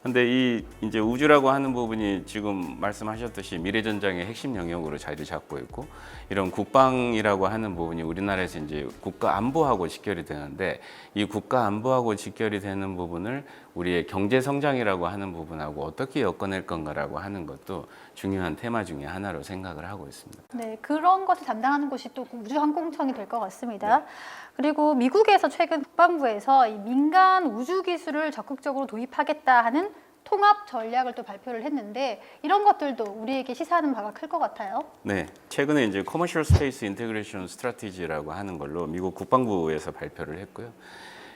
근데 이 이제 우주라고 하는 부분이 지금 말씀하셨듯이 미래전장의 핵심 영역으로 자리 잡고 있고, 이런 국방이라고 하는 부분이 우리나라에서 이제 국가 안보하고 직결이 되는데, 이 국가 안보하고 직결이 되는 부분을 우리의 경제 성장이라고 하는 부분하고 어떻게 엮어낼 건가라고 하는 것도 중요한 테마 중에 하나로 생각을 하고 있습니다. 네, 그런 것을 담당하는 곳이 또 우주항공청이 될 것 같습니다. 그리고 미국에서 최근 국방부에서 이 민간 우주 기술을 적극적으로 도입하겠다 하는 통합 전략을 또 발표를 했는데, 이런 것들도 우리에게 시사하는 바가 클 것 같아요. 네, 최근에 이제 Commercial Space Integration Strategy라고 하는 걸로 미국 국방부에서 발표를 했고요.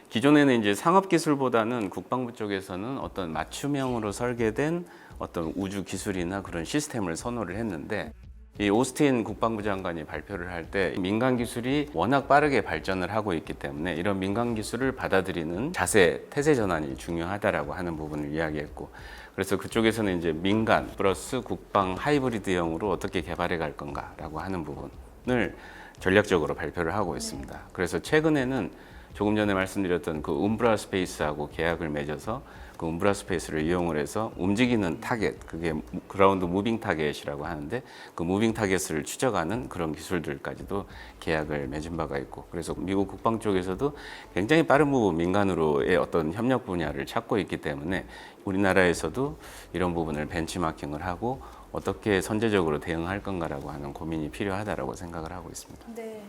기존에는 이제 상업 기술보다는 국방부 쪽에서는 어떤 맞춤형으로 설계된 어떤 우주 기술이나 그런 시스템을 선호를 했는데, 이 오스틴 국방부 장관이 발표를 할 때 민간 기술이 워낙 빠르게 발전을 하고 있기 때문에 이런 민간 기술을 받아들이는 자세, 태세 전환이 중요하다라고 하는 부분을 이야기했고, 그래서 그쪽에서는 이제 민간 플러스 국방 하이브리드형으로 어떻게 개발해 갈 건가라고 하는 부분을 전략적으로 발표를 하고 있습니다. 그래서 최근에는 조금 전에 말씀드렸던 그 움브라 스페이스하고 계약을 맺어서 그 움브라 스페이스를 이용을 해서 움직이는 타겟, 그게 그라운드 무빙 타겟이라고 하는데, 그 무빙 타겟을 추적하는 그런 기술들까지도 계약을 맺은 바가 있고, 그래서 미국 국방 쪽에서도 굉장히 빠른 부분 민간으로의 어떤 협력 분야를 찾고 있기 때문에 우리나라에서도 이런 부분을 벤치마킹을 하고 어떻게 선제적으로 대응할 건가라고 하는 고민이 필요하다라고 생각을 하고 있습니다. 네.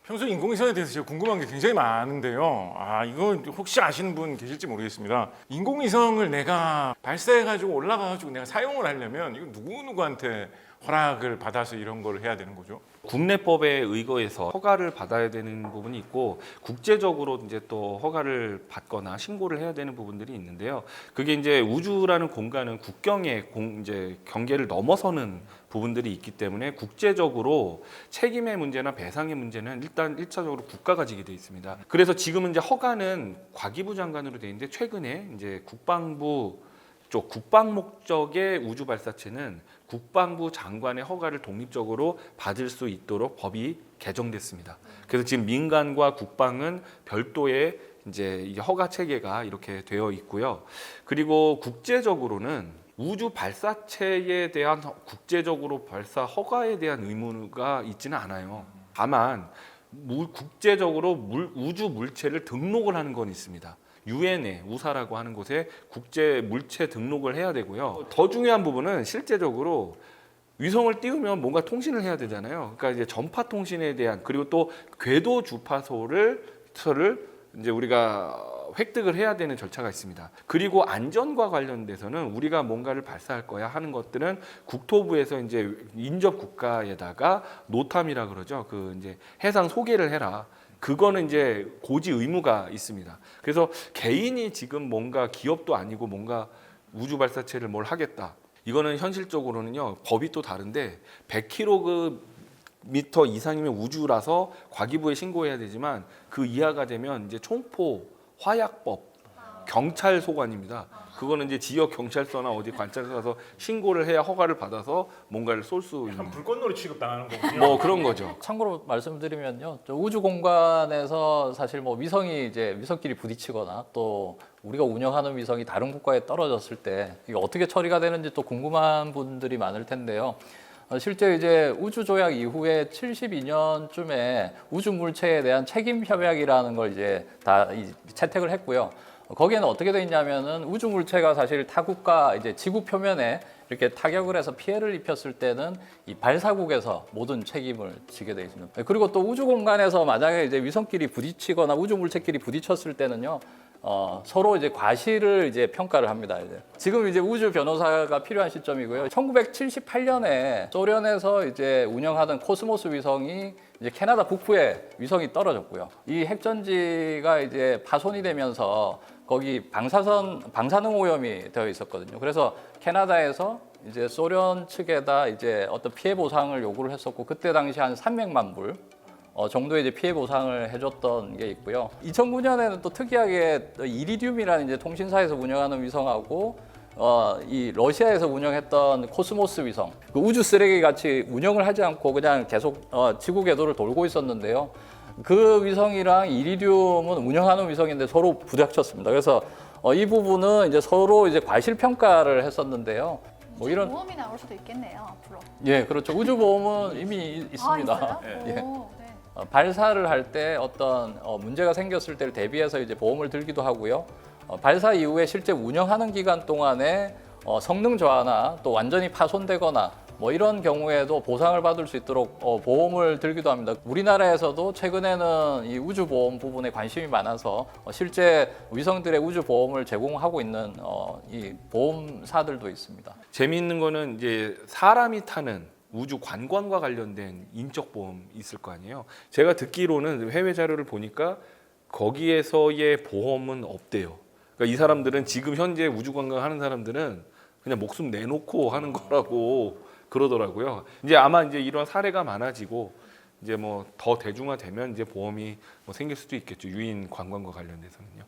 평소 인공위성에 대해서 제가 궁금한 게 굉장히 많은데요. 이거 혹시 아시는 분 계실지 모르겠습니다. 인공위성을 내가 발사해가지고 올라가가지고 내가 사용을 하려면 이거 누구한테 허락을 받아서 이런 걸 해야 되는 거죠? 국내법에 의거해서 허가를 받아야 되는 부분이 있고, 국제적으로 이제 또 허가를 받거나 신고를 해야 되는 부분들이 있는데요. 그게 이제 우주라는 공간은 국경의 이제 경계를 넘어서는 부분들이 있기 때문에 국제적으로 책임의 문제나 배상의 문제는 일단 1차적으로 국가가 지게 돼 있습니다. 그래서 지금은 이제 허가는 과기부 장관으로 돼 있는데, 최근에 이제 국방부 쪽 국방 목적의 우주 발사체는 국방부 장관의 허가를 독립적으로 받을 수 있도록 법이 개정됐습니다. 그래서 지금 민간과 국방은 별도의 이제 이 허가 체계가 이렇게 되어 있고요. 그리고 국제적으로는 우주 발사체에 대한 국제적으로 발사 허가에 대한 의무가 있지는 않아요. 다만 국제적으로 우주 물체를 등록을 하는 건 있습니다. 유엔에 우사라고 하는 곳에 국제 물체 등록을 해야 되고요. 더 중요한 부분은 실제적으로 위성을 띄우면 뭔가 통신을 해야 되잖아요. 그러니까 이제 전파 통신에 대한, 그리고 또 궤도 주파소를 이제 우리가 획득을 해야 되는 절차가 있습니다. 그리고 안전과 관련돼서는 우리가 뭔가를 발사할 거야 하는 것들은 국토부에서 이제 인접 국가에다가 노탐이라 그러죠. 그 이제 해상 소개를 해라. 그거는 이제 고지 의무가 있습니다. 그래서 개인이 지금 뭔가 기업도 아니고 뭔가 우주 발사체를 뭘 하겠다. 이거는 현실적으로는요, 법이 또 다른데 100km 이상이면 우주라서 과기부에 신고해야 되지만, 그 이하가 되면 이제 총포, 화약법, 경찰 소관입니다. 그거는 이제 지역 경찰서나 어디 관찰서 가서 신고를 해야 허가를 받아서 뭔가를 쏠 수 있는, 불꽃놀이 취급당하는 거군요. 뭐 그런 거죠. 참고로 말씀드리면요, 저 우주 공간에서 사실 뭐 위성이 이제 위성끼리 부딪히거나 또 우리가 운영하는 위성이 다른 국가에 떨어졌을 때 이게 어떻게 처리가 되는지 또 궁금한 분들이 많을 텐데요. 실제 이제 우주 조약 이후에 72년쯤에 우주 물체에 대한 책임 협약이라는 걸 이제 다 채택을 했고요. 거기에는 어떻게 돼 있냐면은 우주 물체가 사실 타국가 이제 지구 표면에 이렇게 타격을 해서 피해를 입혔을 때는 이 발사국에서 모든 책임을 지게 돼 있습니다. 그리고 또 우주 공간에서 만약에 이제 위성끼리 부딪히거나 우주 물체끼리 부딪혔을 때는요, 서로 이제 과실을 이제 평가를 합니다. 지금 이제 우주 변호사가 필요한 시점이고요. 1978년에 소련에서 이제 운영하던 코스모스 위성이 이제 캐나다 북부에 위성이 떨어졌고요. 이 핵전지가 이제 파손이 되면서 거기 방사능 오염이 되어 있었거든요. 그래서 캐나다에서 이제 소련 측에다 이제 어떤 피해 보상을 요구를 했었고, 그때 당시 한 300만 불 정도의 이제 피해 보상을 해줬던 게 있고요. 2009년에는 또 특이하게 이리듐이라는 이제 통신사에서 운영하는 위성하고 이 러시아에서 운영했던 코스모스 위성, 그 우주 쓰레기 같이 운영을 하지 않고 그냥 계속 지구 궤도를 돌고 있었는데요. 그 위성이랑 이리듐은 운영하는 위성인데 서로 부닥쳤습니다. 그래서 이 부분은 이제 서로 이제 과실 평가를 했었는데요. 뭐 이런 보험이 나올 수도 있겠네요 앞으로. 예, 그렇죠. 우주 보험은 이미 있습니다. 아, 있어요? 예. 오, 네. 발사를 할 때 어떤 문제가 생겼을 때를 대비해서 이제 보험을 들기도 하고요. 발사 이후에 실제 운영하는 기간 동안에 성능 저하나 또 완전히 파손되거나 뭐 이런 경우에도 보상을 받을 수 있도록 보험을 들기도 합니다. 우리나라에서도 최근에는 이 우주 보험 부분에 관심이 많아서 실제 위성들의 우주 보험을 제공하고 있는 이 보험사들도 있습니다. 재미있는 거는 이제 사람이 타는 우주 관광과 관련된 인적 보험 있을 거 아니에요. 제가 듣기로는 해외 자료를 보니까 거기에서의 보험은 없대요. 그러니까 이 사람들은 지금 현재 우주 관광하는 사람들은 그냥 목숨 내놓고 하는 거라고 그러더라고요. 이제 아마 이제 이런 사례가 많아지고 이제 뭐 더 대중화되면 이제 보험이 뭐 생길 수도 있겠죠. 유인 관광과 관련돼서는요.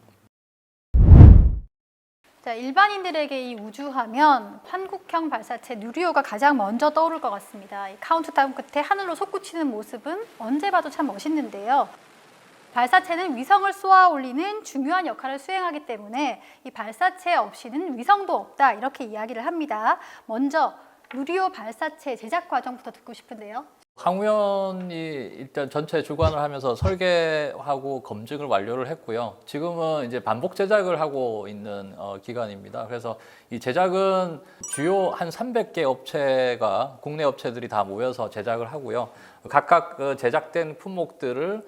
자, 일반인들에게 이 우주하면 한국형 발사체 누리호가 가장 먼저 떠오를 것 같습니다. 이 카운트다운 끝에 하늘로 솟구치는 모습은 언제 봐도 참 멋있는데요. 발사체는 위성을 쏘아 올리는 중요한 역할을 수행하기 때문에 이 발사체 없이는 위성도 없다 이렇게 이야기를 합니다. 먼저 누리호 발사체 제작 과정부터 듣고 싶은데요. 황우연이 일단 전체 주관을 하면서 설계하고 검증을 완료를 했고요. 지금은 이제 반복 제작을 하고 있는 기간입니다. 그래서 이 제작은 주요 한 300개 업체가 국내 업체들이 다 모여서 제작을 하고요. 각각 그 제작된 품목들을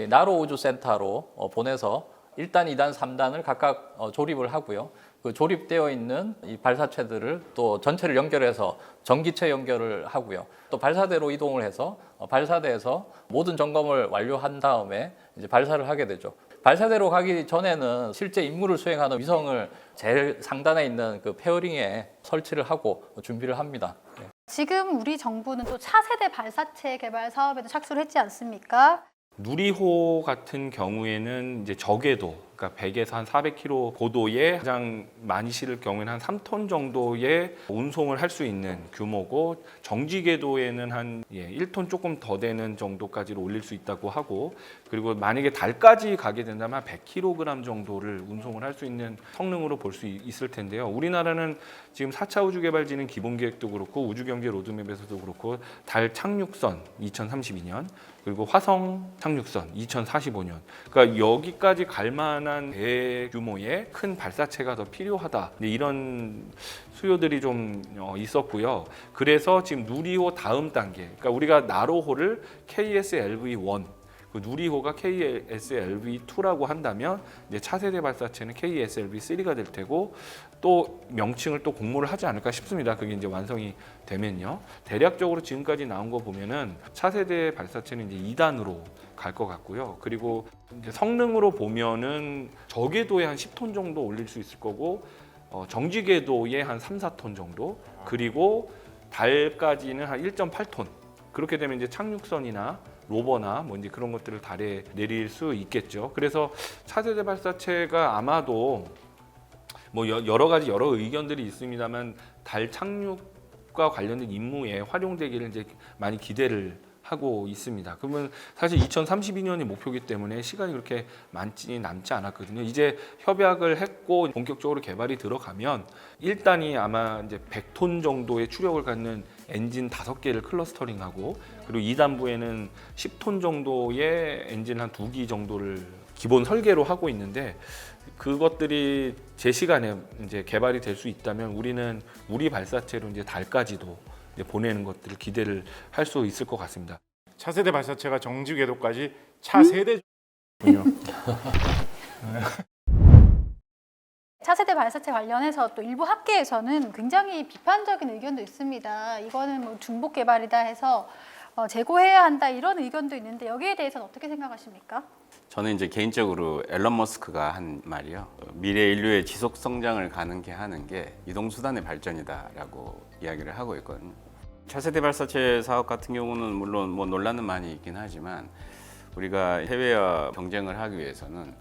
나로우주센터로 보내서 1단, 2단, 3단을 각각 조립을 하고요. 그 조립되어 있는 이 발사체들을 또 전체를 연결해서 전기체 연결을 하고요. 또 발사대로 이동을 해서 발사대에서 모든 점검을 완료한 다음에 이제 발사를 하게 되죠. 발사대로 가기 전에는 실제 임무를 수행하는 위성을 제일 상단에 있는 그 페어링에 설치를 하고 준비를 합니다. 네. 지금 우리 정부는 또 차세대 발사체 개발 사업에도 착수를 했지 않습니까? 누리호 같은 경우에는 이제 저궤도, 그러니까 100에서 한 400km 고도에 가장 많이 실을 경우에는 한 3톤 정도의 운송을 할 수 있는 규모고, 정지 궤도에는 한 1톤 조금 더 되는 정도까지로 올릴 수 있다고 하고, 그리고 만약에 달까지 가게 된다면 한 100kg 정도를 운송을 할 수 있는 성능으로 볼 수 있을 텐데요. 우리나라는 지금 4차 우주개발진흥 기본계획도 그렇고 우주경제 로드맵에서도 그렇고 달 착륙선 2032년, 그리고 화성 착륙선 2045년. 그러니까 여기까지 갈 만한 대규모의 큰 발사체가 더 필요하다. 이런 수요들이 좀 있었고요. 그래서 지금 누리호 다음 단계, 그러니까 우리가 나로호를 KSLV-1, 그 누리호가 KSLV-2라고 한다면 이제 차세대 발사체는 KSLV-3가 될 테고, 또 명칭을 또 공모를 하지 않을까 싶습니다. 그게 이제 완성이 되면요. 대략적으로 지금까지 나온 거 보면은 차세대 발사체는 이제 2단으로 갈 것 같고요. 그리고 이제 성능으로 보면은 저궤도에 한 10톤 정도 올릴 수 있을 거고, 정지 궤도에 한 3, 4톤 정도, 그리고 달까지는 한 1.8톤. 그렇게 되면 이제 착륙선이나 로버나 뭐 이제 그런 것들을 달에 내릴 수 있겠죠. 그래서 차세대 발사체가 아마도 뭐 여러 의견들이 있습니다만 달 착륙과 관련된 임무에 활용되기를 이제 많이 기대를 하고 있습니다. 그러면 사실 2032년이 목표이기 때문에 시간이 그렇게 남지 않았거든요. 이제 협약을 했고 본격적으로 개발이 들어가면 1단이 아마 이제 100톤 정도의 추력을 갖는 엔진 5개를 클러스터링하고, 그리고 2단부에는 10톤 정도의 엔진 한 2기 정도를 기본 설계로 하고 있는데, 그것들이 제 시간에 이제 개발이 될 수 있다면 우리 발사체로 이제 달까지도 이제 보내는 것들을 기대를 할 수 있을 것 같습니다. 차세대 발사체가 정지 궤도까지 차세대군요. 차세대 발사체 관련해서 또 일부 학계에서는 굉장히 비판적인 의견도 있습니다. 이거는 뭐 중복 개발이다 해서 재고해야 한다 이런 의견도 있는데 여기에 대해서는 어떻게 생각하십니까? 저는 이제 개인적으로 앨런 머스크가 한 말이요. 미래 인류의 지속 성장을 가능케 하는 게 이동 수단의 발전이다라고 이야기를 하고 있거든요. 차세대 발사체 사업 같은 경우는 물론 뭐 논란은 많이 있긴 하지만 우리가 해외와 경쟁을 하기 위해서는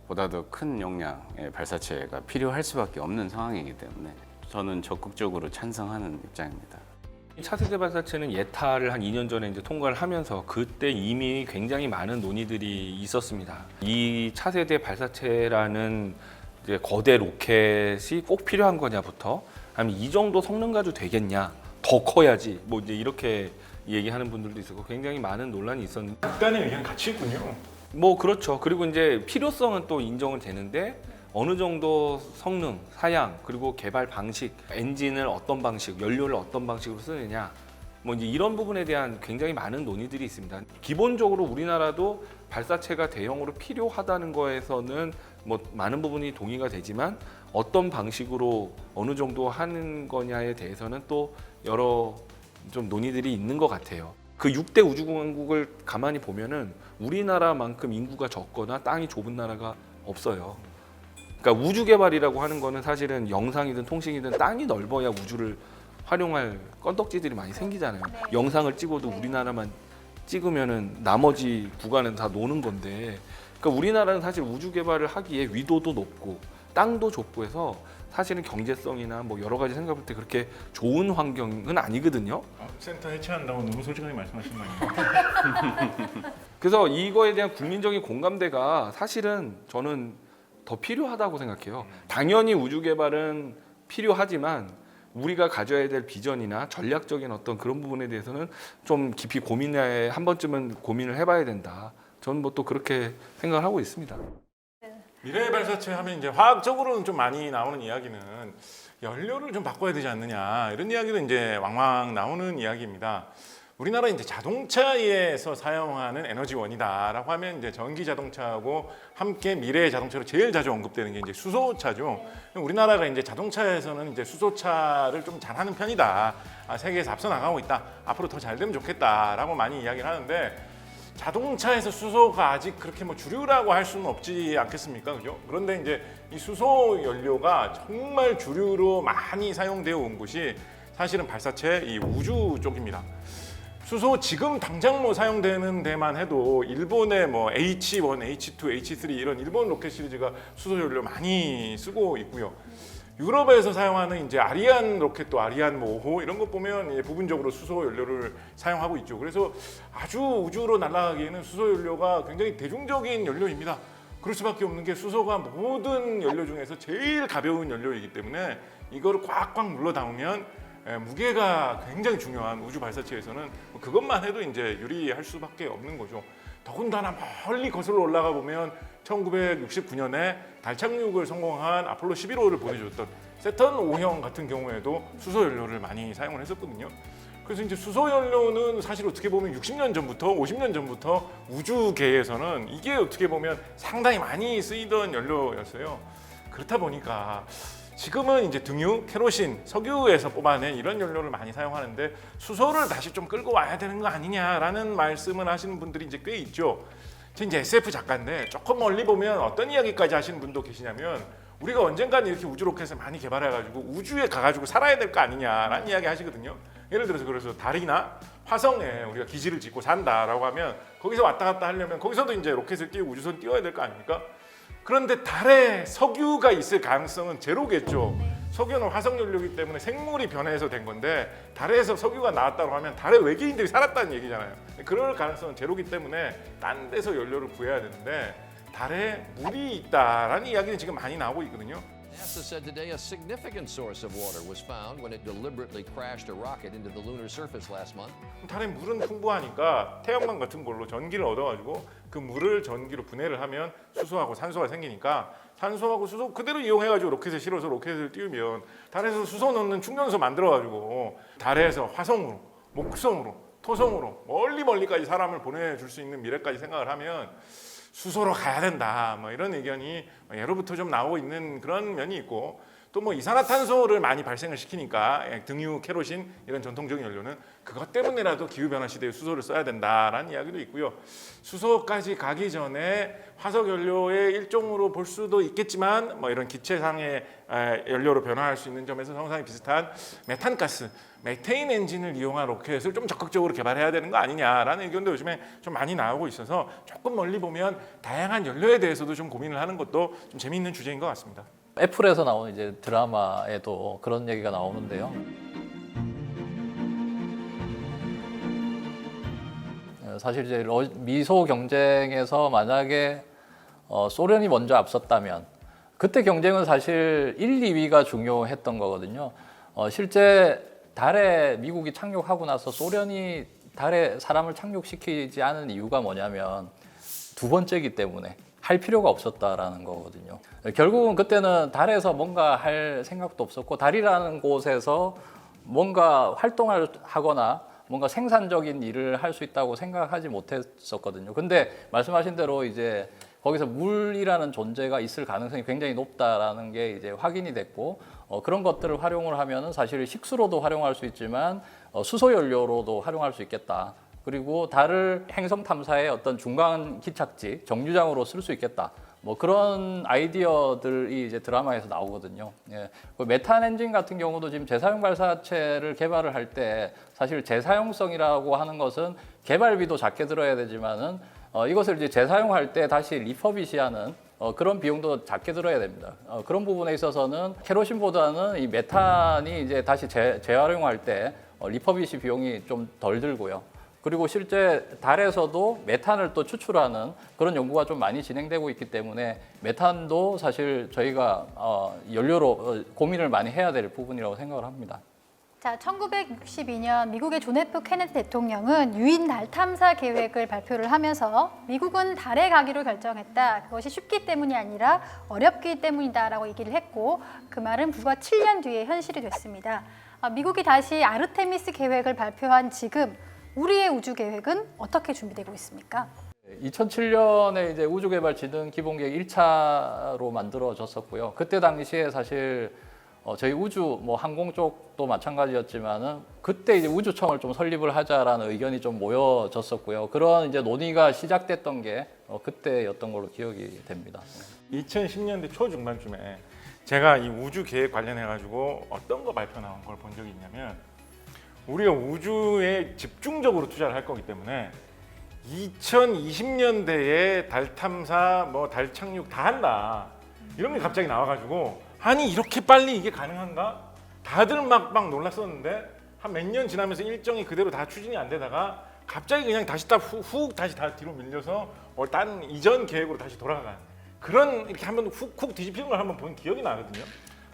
보다 더 큰 용량의 발사체가 필요할 수밖에 없는 상황이기 때문에 저는 적극적으로 찬성하는 입장입니다. 차세대 발사체는 예타를 한 2년 전에 이제 통과를 하면서 그때 이미 굉장히 많은 논의들이 있었습니다. 이 차세대 발사체라는 이제 거대 로켓이 꼭 필요한 거냐부터 아니면 이 정도 성능 가지고 되겠냐, 더 커야지, 뭐 이제 이렇게 얘기하는 분들도 있었고 굉장히 많은 논란이 있었는데 극단의 의견 같이 있군요. 뭐 그렇죠. 그리고 이제 필요성은 또 인정은 되는데 어느 정도 성능, 사양, 그리고 개발 방식, 엔진을 어떤 방식, 연료를 어떤 방식으로 쓰느냐, 뭐 이제 이런 부분에 대한 굉장히 많은 논의들이 있습니다. 기본적으로 우리나라도 발사체가 대형으로 필요하다는 거에서는 뭐 많은 부분이 동의가 되지만 어떤 방식으로 어느 정도 하는 거냐에 대해서는 또 여러 좀 논의들이 있는 것 같아요. 그 6대 우주공항국을 가만히 보면은 우리나라만큼 인구가 적거나 땅이 좁은 나라가 없어요. 그러니까 우주 개발이라고 하는 거는 사실은 영상이든 통신이든 땅이 넓어야 우주를 활용할 건덕지들이 많이 생기잖아요. 영상을 찍어도 우리나라만 찍으면은 나머지 구간은 다 노는 건데, 그러니까 우리나라는 사실 우주 개발을 하기에 위도도 높고 땅도 좁고 해서 사실은 경제성이나 뭐 여러 가지 생각할 때 그렇게 좋은 환경은 아니거든요. 센터 해체한다고 너무 솔직하게 말씀하시는 거 아니에요? 그래서 이거에 대한 국민적인 공감대가 사실은 저는 더 필요하다고 생각해요. 당연히 우주 개발은 필요하지만 우리가 가져야 될 비전이나 전략적인 어떤 그런 부분에 대해서는 좀 깊이 한 번쯤은 고민을 해봐야 된다. 저는 뭐 또 그렇게 생각을 하고 있습니다. 미래 발사체 하면 이제 화학적으로는 좀 많이 나오는 이야기는 연료를 좀 바꿔야 되지 않느냐 이런 이야기도 이제 왕왕 나오는 이야기입니다. 우리나라 이제 자동차에서 사용하는 에너지원이다라고 하면 이제 전기 자동차하고 함께 미래의 자동차로 제일 자주 언급되는 게 이제 수소차죠. 우리나라가 이제 자동차에서는 이제 수소차를 좀 잘하는 편이다. 세계에서 앞서 나가고 있다. 앞으로 더 잘 되면 좋겠다라고 많이 이야기를 하는데 자동차에서 수소가 아직 그렇게 뭐 주류라고 할 수는 없지 않겠습니까? 그죠? 그런데 이제 이 수소 연료가 정말 주류로 많이 사용되어 온 곳이 사실은 발사체 이 우주 쪽입니다. 수소 지금 당장 뭐 사용되는 데만 해도 일본의 뭐 H1, H2, H3 이런 일본 로켓 시리즈가 수소 연료 많이 쓰고 있고요. 유럽에서 사용하는 이제 아리안 로켓도 아리안 뭐 5호 이런 거 보면 부분적으로 수소 연료를 사용하고 있죠. 그래서 아주 우주로 날아가기에는 수소 연료가 굉장히 대중적인 연료입니다. 그럴 수밖에 없는 게 수소가 모든 연료 중에서 제일 가벼운 연료이기 때문에 이거를 꽉꽉 눌러 담으면 무게가 굉장히 중요한 우주 발사체에서는 그것만 해도 이제 유리할 수밖에 없는 거죠. 더군다나 멀리 거슬러 올라가 보면 1969년에 달 착륙을 성공한 아폴로 11호를 보내줬던 세턴 5형 같은 경우에도 수소 연료를 많이 사용을 했었거든요. 그래서 이제 수소 연료는 사실 어떻게 보면 60년 전부터 50년 전부터 우주계에서는 이게 어떻게 보면 상당히 많이 쓰이던 연료였어요. 그렇다 보니까 지금은 이제 등유, 케로신, 석유에서 뽑아낸 이런 연료를 많이 사용하는데 수소를 다시 좀 끌고 와야 되는 거 아니냐라는 말씀을 하시는 분들이 이제 꽤 있죠. 저 이제 SF 작가인데 조금 멀리 보면 어떤 이야기까지 하시는 분도 계시냐면 우리가 언젠가는 이렇게 우주 로켓을 많이 개발해가지고 우주에 가가지고 살아야 될 거 아니냐라는 이야기 하시거든요. 예를 들어서 그래서 달이나 화성에 우리가 기지를 짓고 산다라고 하면 거기서 왔다 갔다 하려면 거기서도 이제 로켓을 띄우고 우주선 띄워야 될 거 아닙니까? 그런데 달에 석유가 있을 가능성은 제로겠죠. 석유는 화석 연료이기 때문에 생물이 변해서 된 건데 달에서 석유가 나왔다고 하면 달에 외계인들이 살았다는 얘기잖아요. 그럴 가능성은 제로기 때문에 딴 데서 연료를 구해야 되는데 달에 물이 있다라는 이야기는 지금 많이 나오고 있거든요. NASA said today a significant source of water was found when it deliberately crashed a rocket into the lunar surface last month. 달에 물은 풍부하니까 태양광 같은 걸로 전기를 얻어가지고 그 물을 전기로 분해를 하면 수소하고 산소가 생기니까 산소하고 수소 그대로 이용해가지고 로켓에 실어서 로켓을 띄우면 달에서 수소 넣는 충전소 만들어가지고 달에서 화성으로, 목성으로, 토성으로 멀리까지 사람을 보내줄 수 있는 미래까지 생각을 하면 수소로 가야 된다 뭐 이런 의견이 예로부터 좀 나오고 있는 그런 면이 있고 또 뭐 이산화탄소를 많이 발생을 시키니까 등유, 케로신 이런 전통적인 연료는 그것 때문에라도 기후변화 시대에 수소를 써야 된다라는 이야기도 있고요. 수소까지 가기 전에 화석 연료의 일종으로 볼 수도 있겠지만 뭐 이런 기체상의 연료로 변화할 수 있는 점에서 성상이 비슷한 메탄가스, 메테인 엔진을 이용한 로켓을 좀 적극적으로 개발해야 되는 거 아니냐라는 의견도 요즘에 좀 많이 나오고 있어서 조금 멀리 보면 다양한 연료에 대해서도 좀 고민을 하는 것도 좀 재미있는 주제인 것 같습니다. 애플에서 나오는 이제 드라마에도 그런 얘기가 나오는데요. 사실 이제 미소 경쟁에서 만약에 소련이 먼저 앞섰다면 그때 경쟁은 사실 1, 2위가 중요했던 거거든요. 실제 달에 미국이 착륙하고 나서 소련이 달에 사람을 착륙시키지 않은 이유가 뭐냐면 두 번째이기 때문에 할 필요가 없었다라는 거거든요. 결국은 그때는 달에서 뭔가 할 생각도 없었고 달이라는 곳에서 뭔가 활동을 하거나 뭔가 생산적인 일을 할 수 있다고 생각하지 못했었거든요. 근데 말씀하신 대로 이제 거기서 물이라는 존재가 있을 가능성이 굉장히 높다라는 게 이제 확인이 됐고 그런 것들을 활용을 하면은 사실 식수로도 활용할 수 있지만 수소 연료로도 활용할 수 있겠다. 그리고 달을 행성 탐사의 어떤 중간 기착지, 정류장으로 쓸 수 있겠다. 뭐 그런 아이디어들이 이제 드라마에서 나오거든요. 예. 그 메탄 엔진 같은 경우도 지금 재사용 발사체를 개발을 할 때 사실 재사용성이라고 하는 것은 개발비도 작게 들어야 되지만은 이것을 이제 재사용할 때 다시 리퍼비시하는 그런 비용도 작게 들어야 됩니다. 그런 부분에 있어서는 케로신보다는 이 메탄이 이제 다시 재활용할 때 리퍼비시 비용이 좀 덜 들고요. 그리고 실제 달에서도 메탄을 또 추출하는 그런 연구가 좀 많이 진행되고 있기 때문에 메탄도 사실 저희가 연료로 고민을 많이 해야 될 부분이라고 생각을 합니다. 자, 1962년 미국의 존 F 케네디 대통령은 유인 달 탐사 계획을 발표를 하면서 미국은 달에 가기로 결정했다. 그것이 쉽기 때문이 아니라 어렵기 때문이다라고 얘기를 했고 그 말은 불과 7년 뒤에 현실이 됐습니다. 미국이 다시 아르테미스 계획을 발표한 지금 우리의 우주 계획은 어떻게 준비되고 있습니까? 2007년에 이제 우주개발진흥 기본계획 1차로 만들어졌었고요. 그때 당시에 사실 저희 우주 뭐 항공 쪽도 마찬가지였지만은 그때 이제 우주청을 좀 설립을 하자라는 의견이 좀 모여졌었고요. 그런 이제 논의가 시작됐던 게 그때였던 걸로 기억이 됩니다. 2010년대 초중반쯤에 제가 이 우주 계획 관련해 가지고 어떤 거 발표 나온 걸 본 적이 있냐면 우리가 우주에 집중적으로 투자를 할 거기 때문에 2020년대에 달 탐사, 뭐 달 착륙 다 한다. 이런 게 갑자기 나와가지고 아니 이렇게 빨리 이게 가능한가? 다들 막 놀랐었는데 한 몇 년 지나면서 일정이 그대로 다 추진이 안 되다가 갑자기 그냥 다시 훅 다시 다 뒤로 밀려서 딴 이전 계획으로 다시 돌아간 그런 이렇게 한번 훅 뒤집히는 걸 한번 본 기억이 나거든요.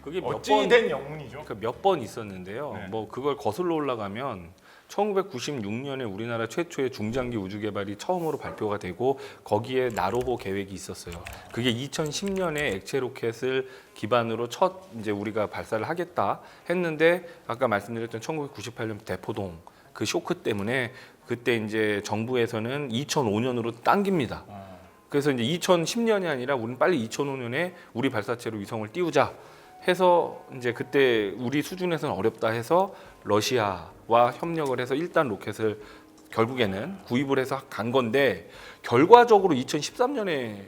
그게 어찌된 영문이죠. 몇 번 있었는데요. 네. 뭐 그걸 거슬러 올라가면 1996년에 우리나라 최초의 중장기 우주 개발이 처음으로 발표가 되고 거기에 나로호 계획이 있었어요. 그게 2010년에 액체 로켓을 기반으로 첫 이제 우리가 발사를 하겠다 했는데 아까 말씀드렸던 1998년 대포동 그 쇼크 때문에 그때 이제 정부에서는 2005년으로 당깁니다. 그래서 이제 2010년이 아니라 우리는 빨리 2005년에 우리 발사체로 위성을 띄우자 해서 이제 그때 우리 수준에서는 어렵다 해서 러시아와 협력을 해서 일단 로켓을 결국에는 구입을 해서 간 건데 결과적으로 2013년에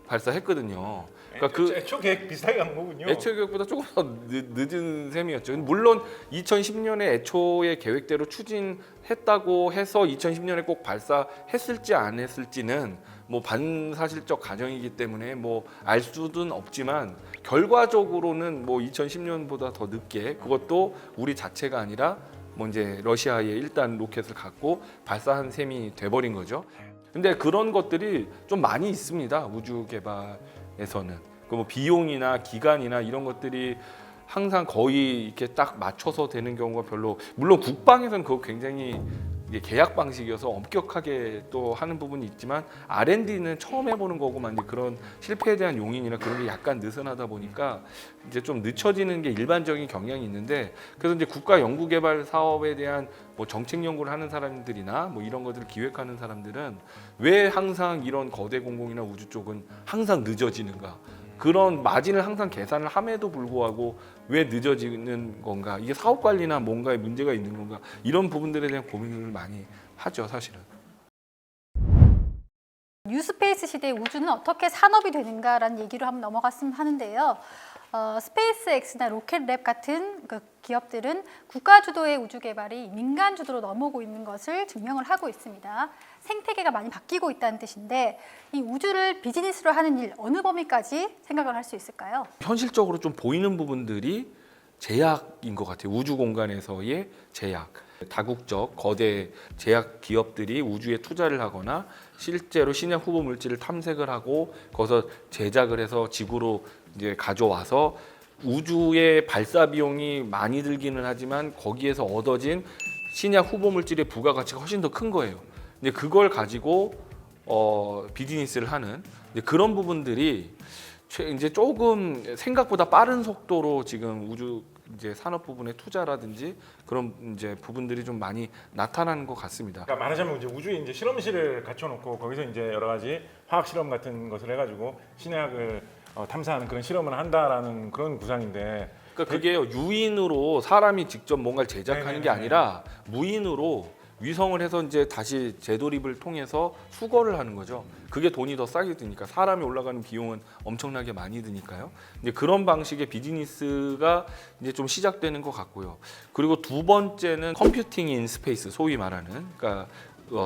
발사했거든요. 그러니까 애초 계획 비슷하게 간 거군요. 애초 계획보다 조금 더 늦은 셈이었죠. 물론 2010년에 애초의 계획대로 추진했다고 해서 2010년에 꼭 발사했을지 안 했을지는 뭐 반사실적 가정이기 때문에 뭐 알 수는 없지만 결과적으로는 뭐 2010년보다 더 늦게 그것도 우리 자체가 아니라 뭐 이제 러시아의 일단 로켓을 갖고 발사한 셈이 돼버린 거죠. 근데 그런 것들이 좀 많이 있습니다. 우주 개발에서는. 그 뭐 비용이나 기간이나 이런 것들이 항상 거의 이렇게 딱 맞춰서 되는 경우가 별로 물론 국방에서는 그거 굉장히 이게 계약 방식이어서 엄격하게 또 하는 부분이 있지만 R&D는 처음 해보는 거고만 이제 그런 실패에 대한 용인이나 그런 게 약간 느슨하다 보니까 이제 좀 늦춰지는 게 일반적인 경향이 있는데 그래서 이제 국가 연구 개발 사업에 대한 뭐 정책 연구를 하는 사람들이나 뭐 이런 것들을 기획하는 사람들은 왜 항상 이런 거대 공공이나 우주 쪽은 항상 늦어지는가? 그런 마진을 항상 계산을 함에도 불구하고 왜 늦어지는 건가? 이게 사업 관리나 뭔가에 문제가 있는 건가? 이런 부분들에 대한 고민을 많이 하죠, 사실은. 뉴스페이스 시대의 우주는 어떻게 산업이 되는가라는 얘기로 한번 넘어갔으면 하는데요. 스페이스X나 로켓랩 같은 그 기업들은 국가 주도의 우주 개발이 민간 주도로 넘어오고 있는 것을 증명을 하고 있습니다. 생태계가 많이 바뀌고 있다는 뜻인데 이 우주를 비즈니스로 하는 일 어느 범위까지 생각을 할 수 있을까요? 현실적으로 좀 보이는 부분들이 제약인 것 같아요. 우주 공간에서의 제약. 다국적 거대 제약 기업들이 우주에 투자를 하거나 실제로 신약 후보 물질을 탐색을 하고 거기서 제작을 해서 지구로 이제 가져와서 우주의 발사 비용이 많이 들기는 하지만 거기에서 얻어진 신약 후보 물질의 부가가치가 훨씬 더 큰 거예요. 근데 그걸 가지고 비즈니스를 하는 이제 그런 부분들이 이제 조금 생각보다 빠른 속도로 지금 우주 이제 산업 부분의 투자라든지 그런 이제 부분들이 좀 많이 나타나는 것 같습니다. 그러니까 말하자면 이제 우주에 이제 실험실을 갖춰놓고 거기서 이제 여러 가지 화학 실험 같은 것을 해가지고 신약을 탐사하는 그런 실험을 한다라는 그런 구상인데. 그러니까 그게요 유인으로 사람이 직접 뭔가를 제작하는 게 네네네. 아니라 무인으로 위성을 해서 이제 다시 재도립을 통해서 수거를 하는 거죠. 그게 돈이 더 싸게 드니까 사람이 올라가는 비용은 엄청나게 많이 드니까요. 이제 그런 방식의 비즈니스가 이제 좀 시작되는 것 같고요. 그리고 두 번째는 컴퓨팅 인 스페이스 소위 말하는 그러니까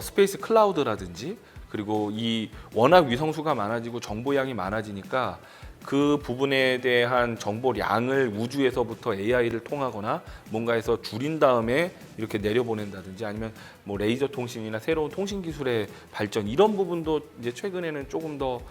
스페이스 클라우드라든지 그리고 이 워낙 위성수가 많아지고 정보량이 많아지니까 그 부분에 대한 정보량을 우주에서부터 AI를 통하거나 뭔가에서 줄인 다음에 이렇게 내려보낸다든지 아니면 뭐 레이저 통신이나 새로운 통신 기술의 발전 이런 부분도 이제 최근에는 조금 더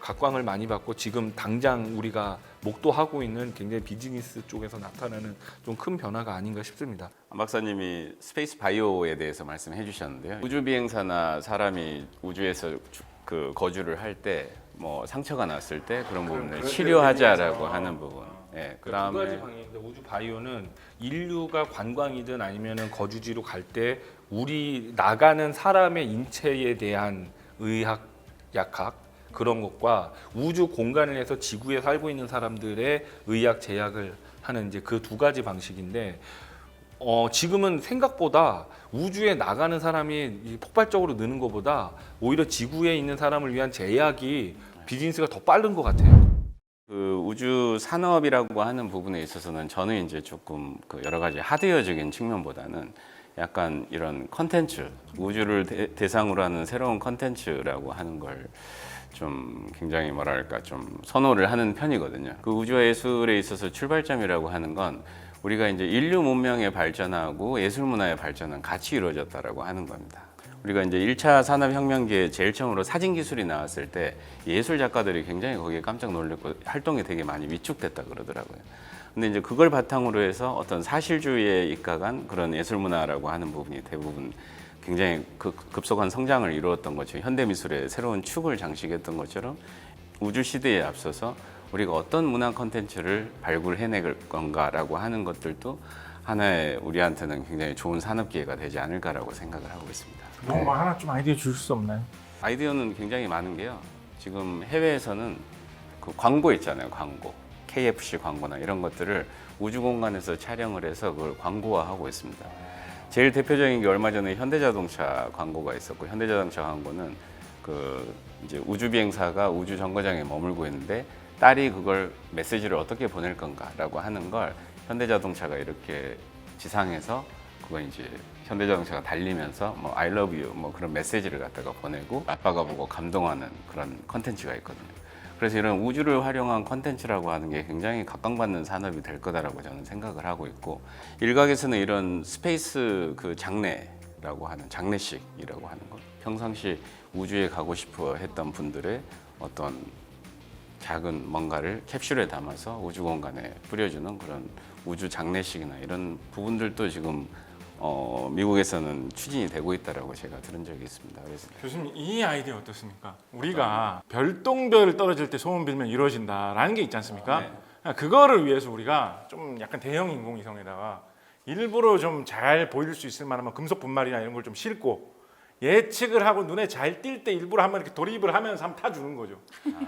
각광을 많이 받고 지금 당장 우리가 목도하고 있는 굉장히 비즈니스 쪽에서 나타나는 좀 큰 변화가 아닌가 싶습니다. 안 박사님이 스페이스 바이오에 대해서 말씀해 주셨는데요. 우주 비행사나 사람이 우주에서 그 거주를 할 때 뭐 상처가 났을 때 그런 부분을 치료하자라고 하는 부분. 예, 두 가지 그다음에 방향인데 우주 바이오는 인류가 관광이든 아니면은 거주지로 갈 때 우리 나가는 사람의 인체에 대한 의학, 약학 그런 것과 우주 공간에서 지구에 살고 있는 사람들의 의학 제약을 하는 이제 그 두 가지 방식인데 지금은 생각보다 우주에 나가는 사람이 폭발적으로 느는 것보다 오히려 지구에 있는 사람을 위한 제약이 비즈니스가 더 빠른 것 같아요. 그 우주 산업이라고 하는 부분에 있어서는 저는 이제 조금 그 여러 가지 하드웨어적인 측면보다는 약간 이런 컨텐츠, 우주를 대상으로 하는 새로운 컨텐츠라고 하는 걸 좀 굉장히 뭐랄까 좀 선호를 하는 편이거든요. 그 우주 예술에 있어서 출발점이라고 하는 건 우리가 이제 인류 문명의 발전하고 예술 문화의 발전은 같이 이루어졌다라고 하는 겁니다. 우리가 이제 1차 산업혁명기에 제일 처음으로 사진 기술이 나왔을 때 예술 작가들이 굉장히 거기에 깜짝 놀랐고 활동이 되게 많이 위축됐다 그러더라고요. 근데 이제 그걸 바탕으로 해서 어떤 사실주의에 입각한 그런 예술 문화라고 하는 부분이 대부분 굉장히 급속한 성장을 이루었던 것처럼 현대미술의 새로운 축을 장식했던 것처럼 우주 시대에 앞서서 우리가 어떤 문화 콘텐츠를 발굴해낼 건가라고 하는 것들도 하나의 우리한테는 굉장히 좋은 산업 기회가 되지 않을까라고 생각을 하고 있습니다. 뭐 하나 좀 아이디어 주실 수 없나요? 아이디어는 굉장히 많은 게요. 지금 해외에서는 그 광고 있잖아요. 광고. KFC 광고나 이런 것들을 우주 공간에서 촬영을 해서 그걸 광고화하고 있습니다. 제일 대표적인 게 얼마 전에 현대자동차 광고가 있었고 현대자동차 광고는 그 이제 우주 비행사가 우주 정거장에 머물고 있는데 딸이 그걸 메시지를 어떻게 보낼 건가라고 하는 걸 현대자동차가 이렇게 지상에서 그건 이제 현대자동차가 달리면서 뭐 I love you 뭐 그런 메시지를 갖다가 보내고 아빠가 보고 감동하는 그런 컨텐츠가 있거든요. 그래서 이런 우주를 활용한 컨텐츠라고 하는 게 굉장히 각광받는 산업이 될 거다라고 저는 생각을 하고 있고 일각에서는 이런 스페이스 그 장례라고 하는 장례식이라고 하는 것 평상시 우주에 가고 싶어 했던 분들의 어떤 작은 뭔가를 캡슐에 담아서 우주 공간에 뿌려주는 그런 우주 장례식이나 이런 부분들도 지금 미국에서는 추진이 되고 있다라고 제가 들은 적이 있습니다. 그래서 교수님 이 아이디어 어떻습니까? 우리가 별똥별 떨어질 때 소문 빌면 이루어진다라는 게 있지 않습니까? 그거를 위해서 우리가 좀 약간 대형 인공위성에다가 일부러 좀 잘 보일 수 있을 만한 금속 분말이나 이런 걸 좀 싣고 예측을 하고 눈에 잘 띌 때 일부러 한번 이렇게 돌입을 하면서 한번 타주는 거죠.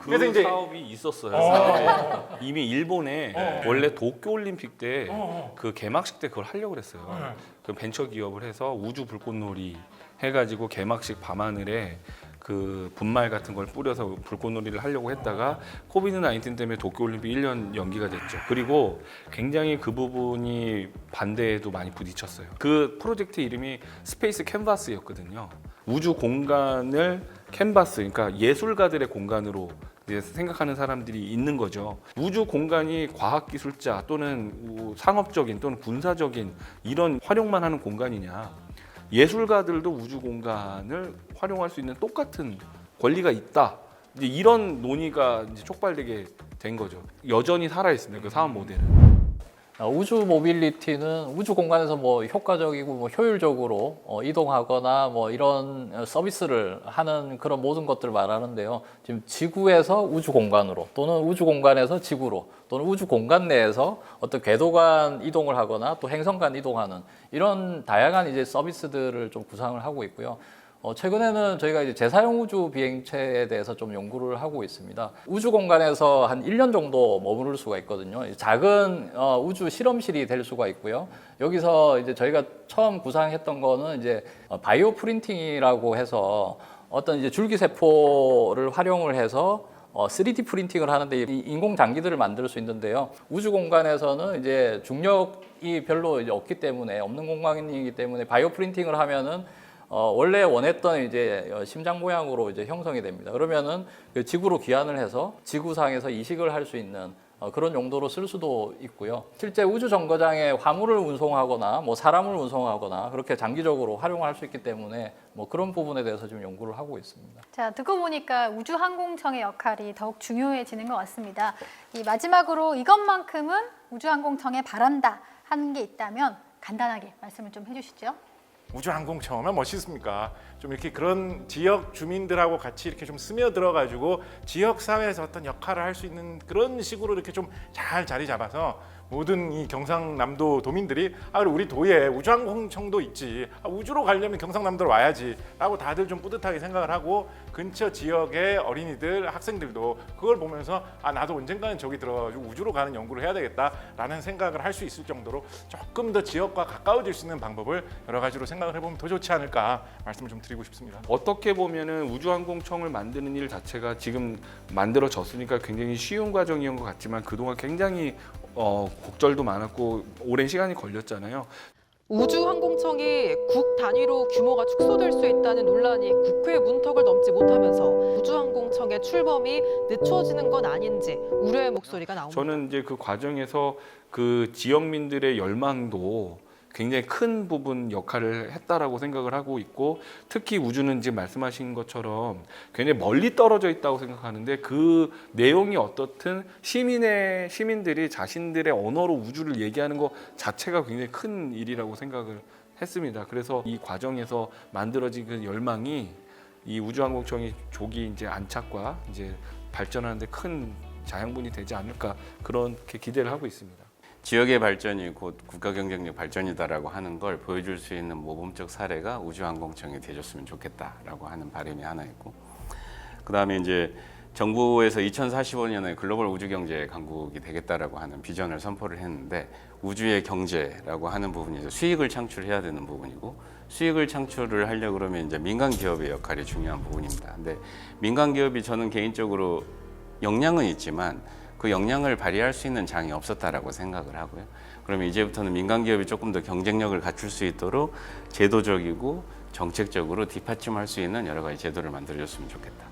그래서 이제 사업이 있었어요. 이미 일본에 어. 원래 도쿄올림픽 때 어. 그 개막식 때 그걸 하려고 그랬어요. 그 벤처 기업을 해서 우주 불꽃놀이 해가지고 개막식 밤하늘에 그 분말 같은 걸 뿌려서 불꽃놀이를 하려고 했다가 코비드 19 때문에 도쿄올림픽 1년 연기가 됐죠. 그리고 굉장히 그 부분이 반대에도 많이 부딪혔어요. 그 프로젝트 이름이 스페이스 캔버스였거든요. 우주 공간을 캔버스, 그러니까 예술가들의 공간으로 이제 생각하는 사람들이 있는 거죠. 우주 공간이 과학기술자 또는 상업적인 또는 군사적인 이런 활용만 하는 공간이냐? 예술가들도 우주 공간을 활용할 수 있는 똑같은 권리가 있다. 이제 이런 논의가 이제 촉발되게 된 거죠. 여전히 살아 있습니다. 그 사업 모델은. 우주 모빌리티는 우주 공간에서 뭐 효과적이고 뭐 효율적으로 이동하거나 뭐 이런 서비스를 하는 그런 모든 것들을 말하는데요. 지금 지구에서 우주 공간으로 또는 우주 공간에서 지구로 또는 우주 공간 내에서 어떤 궤도 간 이동을 하거나 또 행성 간 이동하는 이런 다양한 이제 서비스들을 좀 구상을 하고 있고요. 최근에는 저희가 이제 재사용 우주 비행체에 대해서 좀 연구를 하고 있습니다. 우주 공간에서 한 1년 정도 머무를 수가 있거든요. 작은 우주 실험실이 될 수가 있고요. 여기서 이제 저희가 처음 구상했던 거는 이제 바이오 프린팅이라고 해서 어떤 이제 줄기세포를 활용을 해서 3D 프린팅을 하는데 인공 장기들을 만들 수 있는데요. 우주 공간에서는 이제 중력이 별로 이제 없기 때문에 없는 공간이기 때문에 바이오 프린팅을 하면은 원래 원했던 이제 심장 모양으로 이제 형성이 됩니다. 그러면은 그 지구로 귀환을 해서 지구상에서 이식을 할 수 있는 그런 용도로 쓸 수도 있고요. 실제 우주 정거장에 화물을 운송하거나 뭐 사람을 운송하거나 그렇게 장기적으로 활용할 수 있기 때문에 뭐 그런 부분에 대해서 지금 연구를 하고 있습니다. 자, 듣고 보니까 우주항공청의 역할이 더욱 중요해지는 것 같습니다. 이 마지막으로 이것만큼은 우주항공청에 바란다 하는 게 있다면 간단하게 말씀을 좀 해주시죠. 우주항공청은 멋있습니까? 좀 이렇게 그런 지역 주민들하고 같이 이렇게 좀 스며들어가지고 지역 사회에서 어떤 역할을 할 수 있는 그런 식으로 이렇게 좀 잘 자리 잡아서 모든 이 경상남도 도민들이 우리 도에 우주항공청도 있지, 우주로 가려면 경상남도로 와야지 라고 다들 좀 뿌듯하게 생각을 하고 근처 지역의 어린이들, 학생들도 그걸 보면서 나도 언젠가는 저기 들어가지고 우주로 가는 연구를 해야 되겠다라는 생각을 할 수 있을 정도로 조금 더 지역과 가까워질 수 있는 방법을 여러 가지로 생각을 해보면 더 좋지 않을까 말씀을 좀 드리고 싶습니다. 어떻게 보면은 우주항공청을 만드는 일 자체가 지금 만들어졌으니까 굉장히 쉬운 과정이었던 것 같지만 그동안 굉장히 곡절도 많았고 오랜 시간이 걸렸잖아요. 우주항공청이 국 단위로 규모가 축소될 수 있다는 논란이 국회 문턱을 넘지 못하면서 우주항공청의 출범이 늦춰지는 건 아닌지 우려의 목소리가 나옵니다. 저는 이제 그 과정에서 그 지역민들의 열망도 굉장히 큰 부분 역할을 했다라고 생각을 하고 있고 특히 우주는 지금 말씀하신 것처럼 굉장히 멀리 떨어져 있다고 생각하는데 그 내용이 어떻든 시민들이 자신들의 언어로 우주를 얘기하는 것 자체가 굉장히 큰 일이라고 생각을 했습니다. 그래서 이 과정에서 만들어진 그 열망이 이 우주항공청이 조기 이제 안착과 이제 발전하는데 큰 자양분이 되지 않을까 그렇게 기대를 하고 있습니다. 지역의 발전이 곧 국가 경쟁력 발전이다라고 하는 걸 보여줄 수 있는 모범적 사례가 우주항공청이 돼줬으면 좋겠다라고 하는 바람이 하나 있고, 그 다음에 이제 정부에서 2045년에 글로벌 우주경제 강국이 되겠다라고 하는 비전을 선포를 했는데 우주의 경제라고 하는 부분이 이제 수익을 창출해야 되는 부분이고 수익을 창출을 하려고 그러면 이제 민간 기업의 역할이 중요한 부분입니다. 근데 민간 기업이 저는 개인적으로 역량은 있지만 그 역량을 발휘할 수 있는 장이 없었다라고 생각을 하고요. 그러면 이제부터는 민간 기업이 조금 더 경쟁력을 갖출 수 있도록 제도적이고 정책적으로 뒷받침할 수 있는 여러 가지 제도를 만들어줬으면 좋겠다.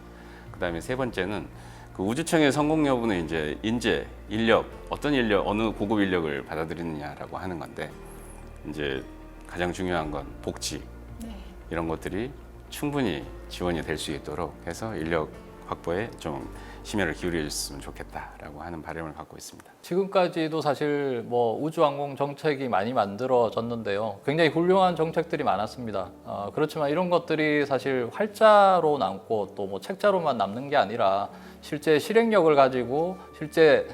그다음에 세 번째는 그 우주청의 성공 여부는 이제 인재, 인력, 어떤 인력, 어느 고급 인력을 받아들이느냐라고 하는 건데 이제 가장 중요한 건 복지 이런 것들이 충분히 지원이 될 수 있도록 해서 인력 확보에 좀 심혈을 기울여줬으면 좋겠다라고 하는 바람을 갖고 있습니다. 지금까지도 사실 뭐 우주항공 정책이 많이 만들어졌는데요. 굉장히 훌륭한 정책들이 많았습니다. 그렇지만 이런 것들이 사실 활자로 남고 또 뭐 책자로만 남는 게 아니라 실제 실행력을 가지고 실제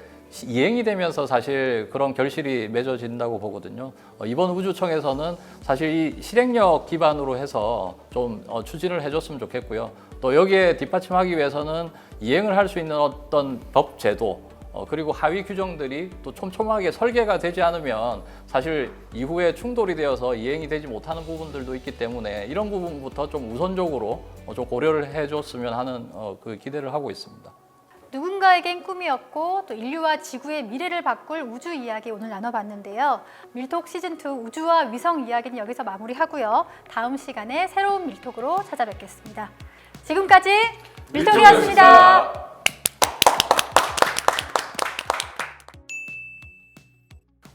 이행이 되면서 사실 그런 결실이 맺어진다고 보거든요. 이번 우주청에서는 사실 이 실행력 기반으로 해서 좀 추진을 해줬으면 좋겠고요. 또 여기에 뒷받침하기 위해서는 이행을 할 수 있는 어떤 법 제도 그리고 하위 규정들이 또 촘촘하게 설계가 되지 않으면 사실 이후에 충돌이 되어서 이행이 되지 못하는 부분들도 있기 때문에 이런 부분부터 좀 우선적으로 좀 고려를 해줬으면 하는 그 기대를 하고 있습니다. 누군가에겐 꿈이었고 또 인류와 지구의 미래를 바꿀 우주 이야기 오늘 나눠봤는데요. 밀톡 시즌2 우주와 위성 이야기는 여기서 마무리하고요. 다음 시간에 새로운 밀톡으로 찾아뵙겠습니다. 지금까지 밀톡이었습니다.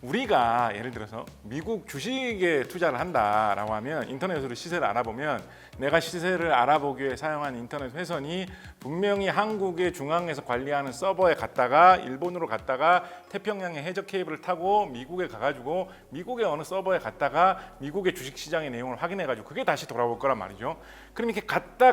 우리가 예를 들어서 미국 주식에 투자를 한다라고 하면 인터넷으로 시세를 알아보면 내가 시세를 알아보기 위해 사용한 인터넷 회선이 분명히 한국의 중앙에서 관리하는 서버에 갔다가 일본으로 갔다가 태평양의 해적 케이블을 타고 미국에 가가지고 미국의 어느 서버에 갔다가 미국의 주식시장의 내용을 확인해가지고 그게 다시 돌아올 거란 말이죠. 그럼 이렇게 갔다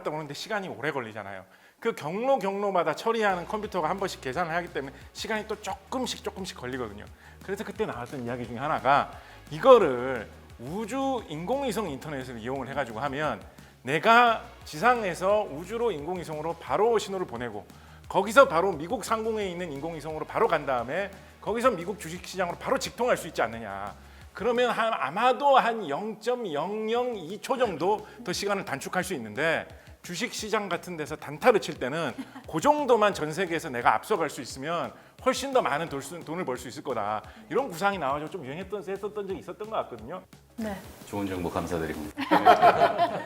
오는데 시간이 오래 걸리잖아요. 그 경로마다 처리하는 컴퓨터가 한 번씩 계산을 하기 때문에 시간이 또 조금씩 걸리거든요. 그래서 그때 나왔던 이야기 중에 하나가 이거를 우주 인공위성 인터넷을 이용을 해가지고 하면 내가 지상에서 우주로 인공위성으로 바로 신호를 보내고 거기서 바로 미국 상공에 있는 인공위성으로 바로 간 다음에 거기서 미국 주식시장으로 바로 직통할 수 있지 않느냐. 그러면 아마도 한 0.002초 정도 더 시간을 단축할 수 있는데 주식시장 같은 데서 단타를 칠 때는 그 정도만 전 세계에서 내가 앞서갈 수 있으면 훨씬 더 많은 돈을 벌 수 있을 거다. 이런 구상이 나와서 좀 했었던 적이 있었던 것 같거든요. 네. 좋은 정보 감사드립니다.